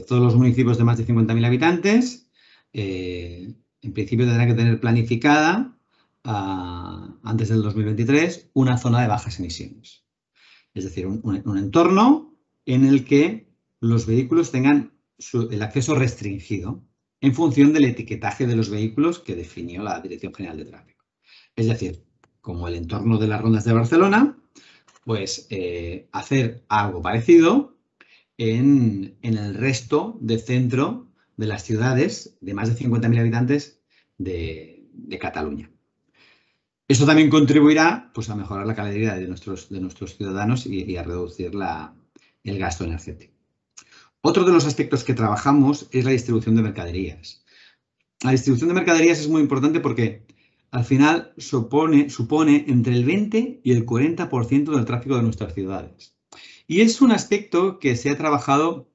Todos los municipios de más de 50.000 habitantes, en principio tendrán que tener planificada antes del 2023, una zona de bajas emisiones. Es decir, un entorno en el que los vehículos tengan el acceso restringido en función del etiquetaje de los vehículos que definió la Dirección General de Tráfico. Es decir, como el entorno de las rondas de Barcelona, pues hacer algo parecido en el resto del centro de las ciudades de más de 50.000 habitantes de Cataluña. Eso también contribuirá pues, a mejorar la calidad de nuestros ciudadanos y a reducir el gasto energético. Otro de los aspectos que trabajamos es la distribución de mercaderías. La distribución de mercaderías es muy importante porque al final supone entre el 20 y el 40% del tráfico de nuestras ciudades. Y es un aspecto que se ha trabajado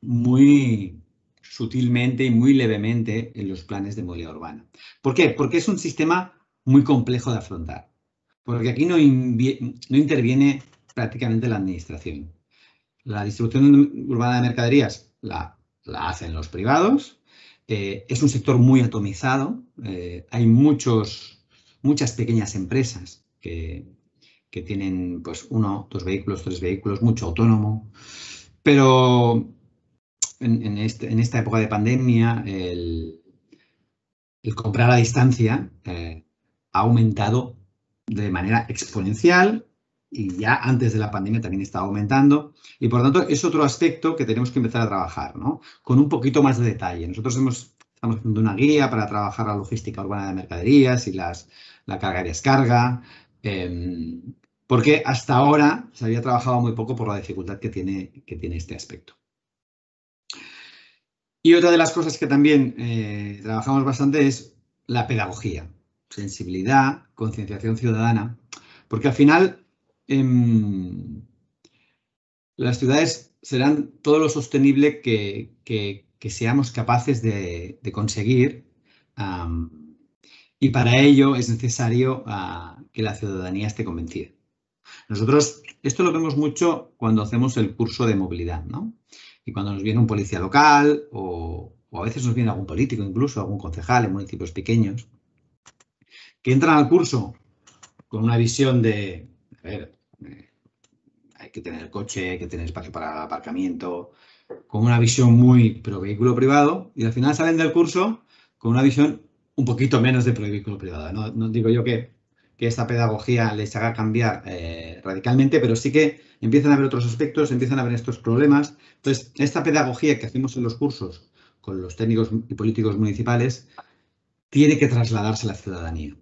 muy sutilmente y muy levemente en los planes de movilidad urbana. ¿Por qué? Porque es un sistema muy complejo de afrontar, porque aquí no interviene prácticamente la administración. La distribución urbana de mercaderías la hacen los privados, es un sector muy atomizado, hay muchos muchas pequeñas empresas que tienen pues 1, 2 vehículos, 3 vehículos, mucho autónomo. Pero en esta época de pandemia, el comprar a distancia ha aumentado de manera exponencial y ya antes de la pandemia también estaba aumentando. Y por lo tanto es otro aspecto que tenemos que empezar a trabajar, ¿no? Con un poquito más de detalle. Nosotros estamos haciendo una guía para trabajar la logística urbana de mercaderías y la carga y descarga, porque hasta ahora se había trabajado muy poco por la dificultad que tiene este aspecto. Y otra de las cosas que también trabajamos bastante es la pedagogía, sensibilidad, concienciación ciudadana, porque al final las ciudades serán todo lo sostenible que seamos capaces de conseguir, y para ello es necesario que la ciudadanía esté convencida. Nosotros esto lo vemos mucho cuando hacemos el curso de movilidad, ¿no? Y cuando nos viene un policía local o a veces nos viene algún político, incluso algún concejal en municipios pequeños, que entran al curso con una visión de, a ver, hay que tener coche, hay que tener espacio para aparcamiento, con una visión muy pro vehículo privado, y al final salen del curso con una visión un poquito menos de pro vehículo privado. No digo yo que esta pedagogía les haga cambiar radicalmente, pero sí que empiezan a ver otros aspectos, empiezan a ver estos problemas. Entonces, esta pedagogía que hacemos en los cursos con los técnicos y políticos municipales tiene que trasladarse a la ciudadanía.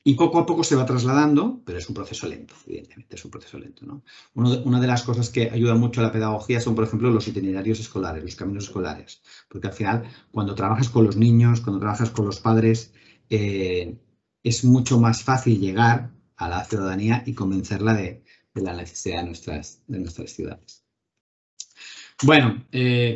Y poco a poco se va trasladando, pero es un proceso lento, evidentemente, es un proceso lento, ¿no? Una de las cosas que ayuda mucho a la pedagogía son, por ejemplo, los itinerarios escolares, los caminos escolares. Porque al final, cuando trabajas con los niños, cuando trabajas con los padres, es mucho más fácil llegar a la ciudadanía y convencerla de la necesidad de nuestras ciudades. Bueno,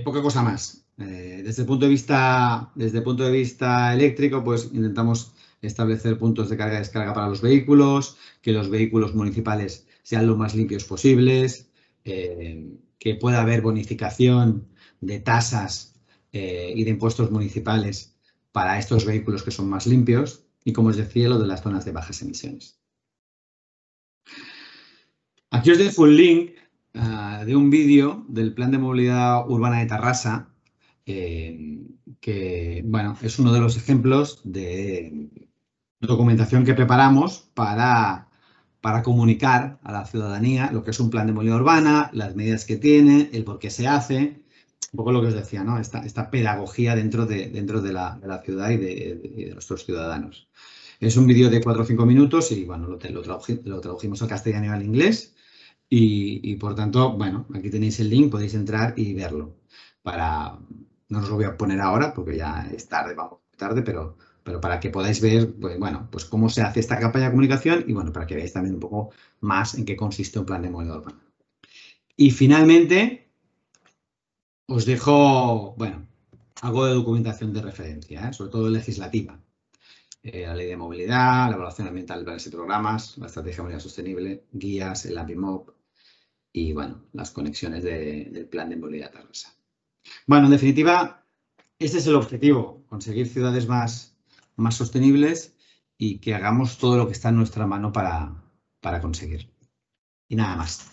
poca cosa más. Desde el punto de vista eléctrico, pues intentamos establecer puntos de carga y descarga para los vehículos, que los vehículos municipales sean lo más limpios posibles, que pueda haber bonificación de tasas y de impuestos municipales para estos vehículos que son más limpios. Y como os decía, lo de las zonas de bajas emisiones. Aquí os dejo un link de un vídeo del Plan de Movilidad Urbana de Tarrasa, que bueno, es uno de los ejemplos de documentación que preparamos para comunicar a la ciudadanía lo que es un plan de movilidad urbana, las medidas que tiene, el por qué se hace, un poco lo que os decía, ¿no? Esta pedagogía dentro de la ciudad y de nuestros ciudadanos. Es un vídeo de 4 o 5 minutos y bueno, lo tradujimos al castellano y al inglés y por tanto, bueno, aquí tenéis el link, podéis entrar y verlo. No os lo voy a poner ahora porque ya es tarde, vamos tarde, pero para que podáis ver, pues, bueno, pues cómo se hace esta campaña de comunicación y bueno, para que veáis también un poco más en qué consiste un plan de movilidad urbana. Y finalmente, os dejo, bueno, algo de documentación de referencia, sobre todo legislativa. La ley de movilidad, la evaluación ambiental de planes y programas, la estrategia de movilidad sostenible, guías, el AMBIMOB y, bueno, las conexiones del plan de movilidad Tarrasa. Bueno, en definitiva, este es el objetivo, conseguir ciudades más sostenibles y que hagamos todo lo que está en nuestra mano para conseguir. Y nada más.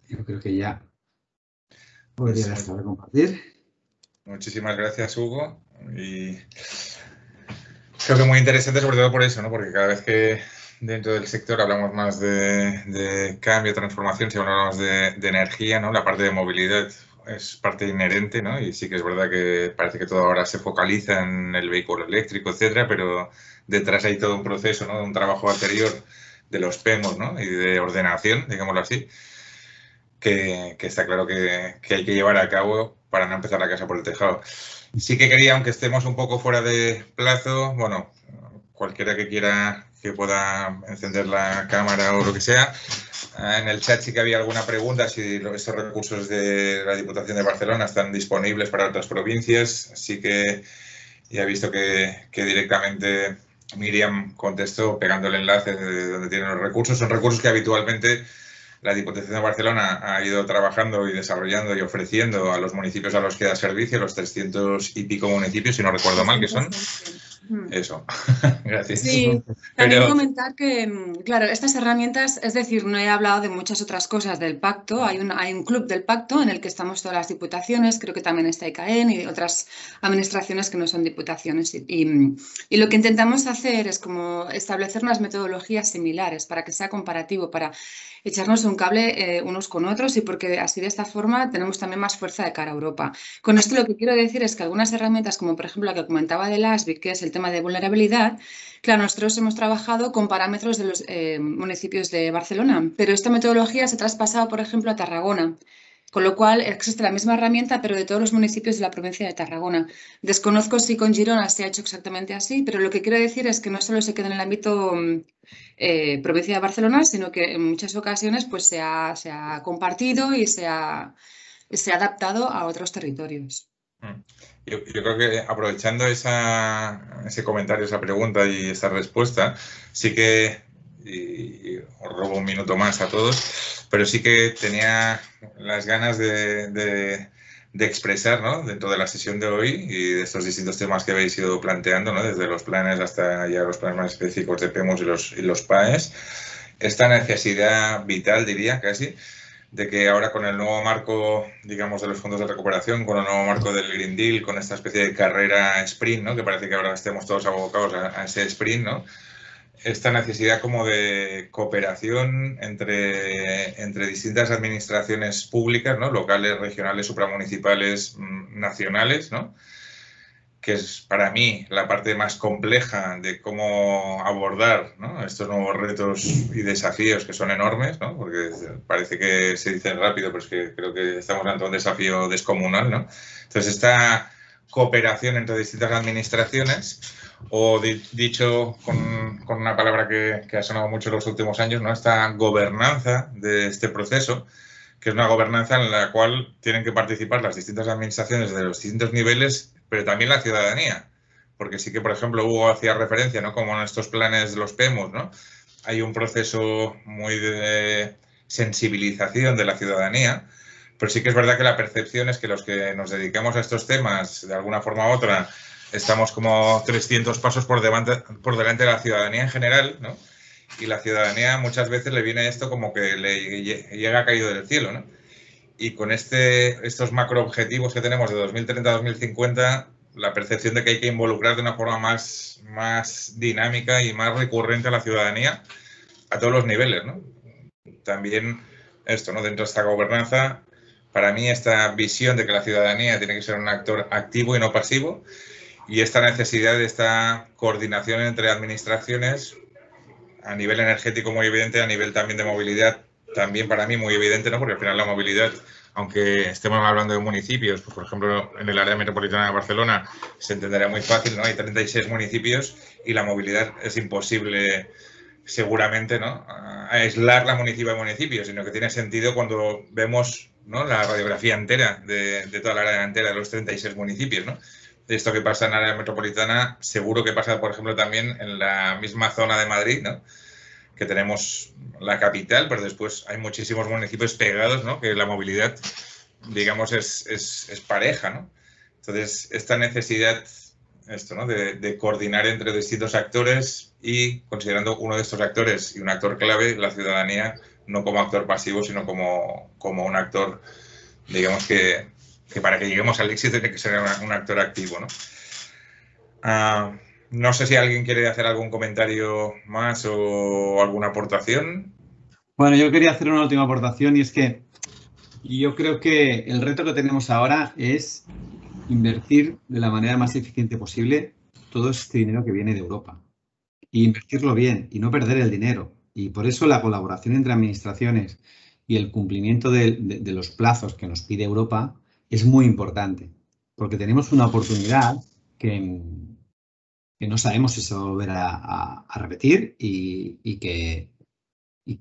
Yo creo que ya podría dejar de compartir. Muchísimas gracias, Hugo. Y creo que muy interesante, sobre todo por eso, ¿no? Porque cada vez que dentro del sector hablamos más de cambio, transformación, si hablamos de energía, ¿no? La parte de movilidad es parte inherente, ¿no? Y sí que es verdad que parece que todo ahora se focaliza en el vehículo eléctrico, etcétera, pero detrás hay todo un proceso, ¿no? Un trabajo anterior de los PEMOS, ¿no? Y de ordenación, digámoslo así, que está claro que hay que llevar a cabo para no empezar la casa por el tejado. Sí que quería, aunque estemos un poco fuera de plazo, bueno, cualquiera que pueda encender la cámara o lo que sea, en el chat sí que había alguna pregunta, si estos recursos de la Diputación de Barcelona están disponibles para otras provincias. Así que ya he visto que directamente Miriam contestó pegando el enlace de donde tienen los recursos. Son recursos que habitualmente la Diputación de Barcelona ha ido trabajando y desarrollando y ofreciendo a los municipios a los que da servicio, los 300 y pico municipios, si no recuerdo mal, que son Eso. Gracias. Sí, también comentar que, claro, estas herramientas, es decir, no he hablado de muchas otras cosas del pacto. Hay un club del pacto en el que estamos todas las diputaciones, creo que también está ICAEN y otras administraciones que no son diputaciones. Y lo que intentamos hacer es como establecer unas metodologías similares para que sea comparativo, para echarnos un cable unos con otros y porque así de esta forma tenemos también más fuerza de cara a Europa. Con esto lo que quiero decir es que algunas herramientas, como por ejemplo la que comentaba del ASBIC, que es el tema de vulnerabilidad, claro, nosotros hemos trabajado con parámetros de los municipios de Barcelona, pero esta metodología se ha traspasado, por ejemplo, a Tarragona. Con lo cual existe la misma herramienta, pero de todos los municipios de la provincia de Tarragona. Desconozco si con Girona se ha hecho exactamente así, pero lo que quiero decir es que no solo se queda en el ámbito provincia de Barcelona, sino que en muchas ocasiones pues, se ha compartido y se ha adaptado a otros territorios. Yo creo que aprovechando ese comentario, esa pregunta y esa respuesta, sí que, y os robo un minuto más a todos, pero sí que tenía las ganas de expresar, ¿no?, dentro de la sesión de hoy y de estos distintos temas que habéis ido planteando, ¿no?, desde los planes hasta ya los planes más específicos de PEMUS y los PAES, esta necesidad vital, diría casi, de que ahora con el nuevo marco, digamos, de los fondos de recuperación, con el nuevo marco del Green Deal, con esta especie de carrera sprint, ¿no?, que parece que ahora estemos todos abocados a ese sprint, ¿no?, esta necesidad como de cooperación entre distintas administraciones públicas, ¿no?, locales, regionales, supramunicipales, nacionales, ¿no?, que es para mí la parte más compleja de cómo abordar, ¿no?, estos nuevos retos y desafíos que son enormes, ¿no?, porque parece que se dicen rápido, pero es que creo que estamos ante un desafío descomunal, ¿no? Entonces, esta cooperación entre distintas administraciones, o dicho con una palabra que ha sonado mucho en los últimos años, ¿no?, esta gobernanza de este proceso, que es una gobernanza en la cual tienen que participar las distintas administraciones de los distintos niveles, pero también la ciudadanía. Porque sí que, por ejemplo, Hugo hacía referencia, ¿no?, como en estos planes de los PEMUS, ¿no?, hay un proceso muy de sensibilización de la ciudadanía, pero sí que es verdad que la percepción es que los que nos dedicamos a estos temas, de alguna forma u otra, estamos como 300 pasos por delante de la ciudadanía en general, ¿no? Y la ciudadanía muchas veces le viene esto como que le llega caído del cielo, ¿no? Y con estos macroobjetivos que tenemos de 2030 a 2050, la percepción de que hay que involucrar de una forma más dinámica y más recurrente a la ciudadanía a todos los niveles, ¿no? También esto, ¿no?, dentro de esta gobernanza, para mí esta visión de que la ciudadanía tiene que ser un actor activo y no pasivo, y esta necesidad de esta coordinación entre administraciones a nivel energético muy evidente, a nivel también de movilidad también para mí muy evidente, ¿no?, porque al final la movilidad, aunque estemos hablando de municipios, pues por ejemplo en el área metropolitana de Barcelona se entenderá muy fácil, ¿no?, hay 36 municipios y la movilidad es imposible seguramente, ¿no?, aislar la municipio, sino que tiene sentido cuando vemos, ¿no?, la radiografía entera de toda la área entera de los 36 municipios, ¿no? Esto que pasa en la área metropolitana seguro que pasa, por ejemplo, también en la misma zona de Madrid, ¿no?, que tenemos la capital, pero después hay muchísimos municipios pegados, ¿no?, que la movilidad, digamos, es pareja, ¿no? Entonces, esta necesidad, ¿no?, de coordinar entre distintos actores y considerando uno de estos actores y un actor clave, la ciudadanía, no como actor pasivo, sino como un actor, digamos, que para que lleguemos al éxito tiene que ser un actor activo, ¿no? No sé si alguien quiere hacer algún comentario más o alguna aportación. Bueno, yo quería hacer una última aportación y es que yo creo que el reto que tenemos ahora es invertir de la manera más eficiente posible todo este dinero que viene de Europa. Y invertirlo bien y no perder el dinero. Y por eso la colaboración entre administraciones y el cumplimiento de los plazos que nos pide Europa es muy importante. Porque tenemos una oportunidad que no sabemos si se va a volver a repetir y que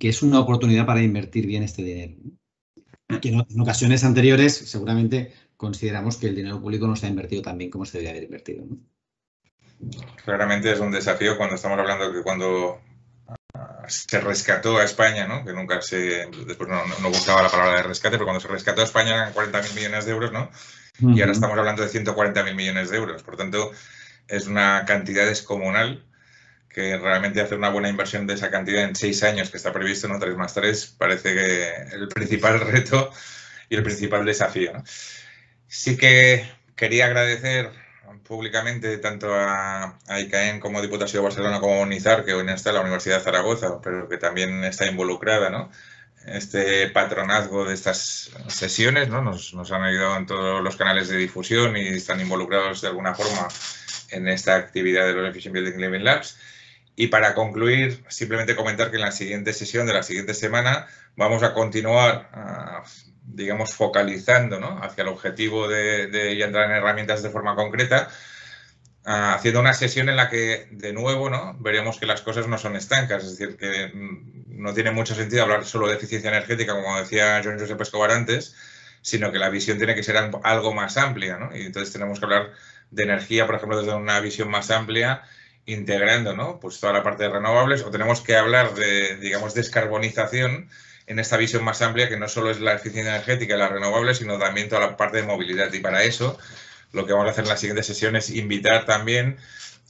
es una oportunidad para invertir bien este dinero. Y que en ocasiones anteriores seguramente consideramos que el dinero público no se ha invertido tan bien como se debería haber invertido, ¿no? Claramente es un desafío cuando estamos hablando de que cuando se rescató a España, ¿no?, que nunca después no buscaba la palabra de rescate, pero cuando se rescató a España eran 40.000 millones de euros, ¿no? Y ahora estamos hablando de 140.000 millones de euros. Por tanto, es una cantidad descomunal, que realmente hacer una buena inversión de esa cantidad en 6 años, que está previsto, ¿no? 3+3, parece que el principal reto y el principal desafío, ¿no? Sí que quería agradecer públicamente tanto a ICAEN como a Diputación de Barcelona como a UNIZAR, que hoy no está en la Universidad de Zaragoza, pero que también está involucrada, ¿no? Este patronazgo de estas sesiones, ¿no? Nos han ayudado en todos los canales de difusión y están involucrados de alguna forma en esta actividad de los Efficient Building Living Labs. Y para concluir, simplemente comentar que en la siguiente sesión de la siguiente semana vamos a continuar, digamos, focalizando, ¿no? Hacia el objetivo de entrar en herramientas de forma concreta, haciendo una sesión en la que, de nuevo, ¿no? Veremos que las cosas no son estancas, es decir, que no tiene mucho sentido hablar solo de eficiencia energética, como decía Joan Josep Escobar antes, sino que la visión tiene que ser algo más amplia, ¿no? Y entonces tenemos que hablar de energía, por ejemplo, desde una visión más amplia, integrando, ¿no? Pues toda la parte de renovables, o tenemos que hablar de, digamos, descarbonización en esta visión más amplia, que no solo es la eficiencia energética y las renovables, sino también toda la parte de movilidad. Y para eso, lo que vamos a hacer en la siguiente sesión es invitar también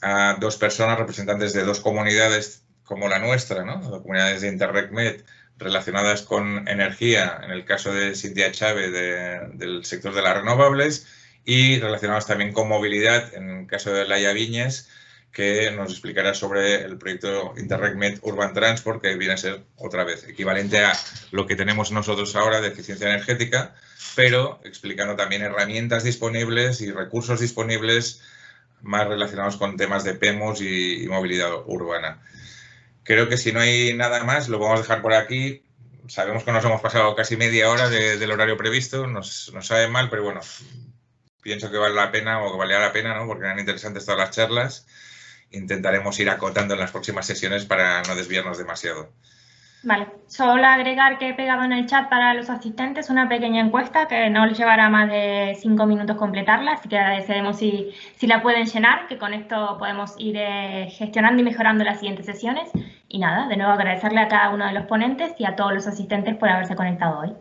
a 2 personas, representantes de 2 comunidades como la nuestra, ¿no? Comunidades de Interreg-Med relacionadas con energía, en el caso de Cintia Chávez del sector de las renovables, y relacionados también con movilidad, en el caso de Laia Viñes, que nos explicará sobre el proyecto Interreg-Med Urban Transport, que viene a ser, otra vez, equivalente a lo que tenemos nosotros ahora de eficiencia energética, pero explicando también herramientas disponibles y recursos disponibles más relacionados con temas de PEMOS y movilidad urbana. Creo que si no hay nada más, lo vamos a dejar por aquí. Sabemos que nos hemos pasado casi media hora del horario previsto, nos sabe mal, pero bueno, pienso que vale la pena, o que valía la pena, ¿no? Porque eran interesantes todas las charlas. Intentaremos ir acotando en las próximas sesiones para no desviarnos demasiado. Vale, solo agregar que he pegado en el chat para los asistentes una pequeña encuesta que no les llevará más de 5 minutos completarla, así que agradeceremos si la pueden llenar, que con esto podemos ir gestionando y mejorando las siguientes sesiones. Y nada, de nuevo agradecerle a cada uno de los ponentes y a todos los asistentes por haberse conectado hoy.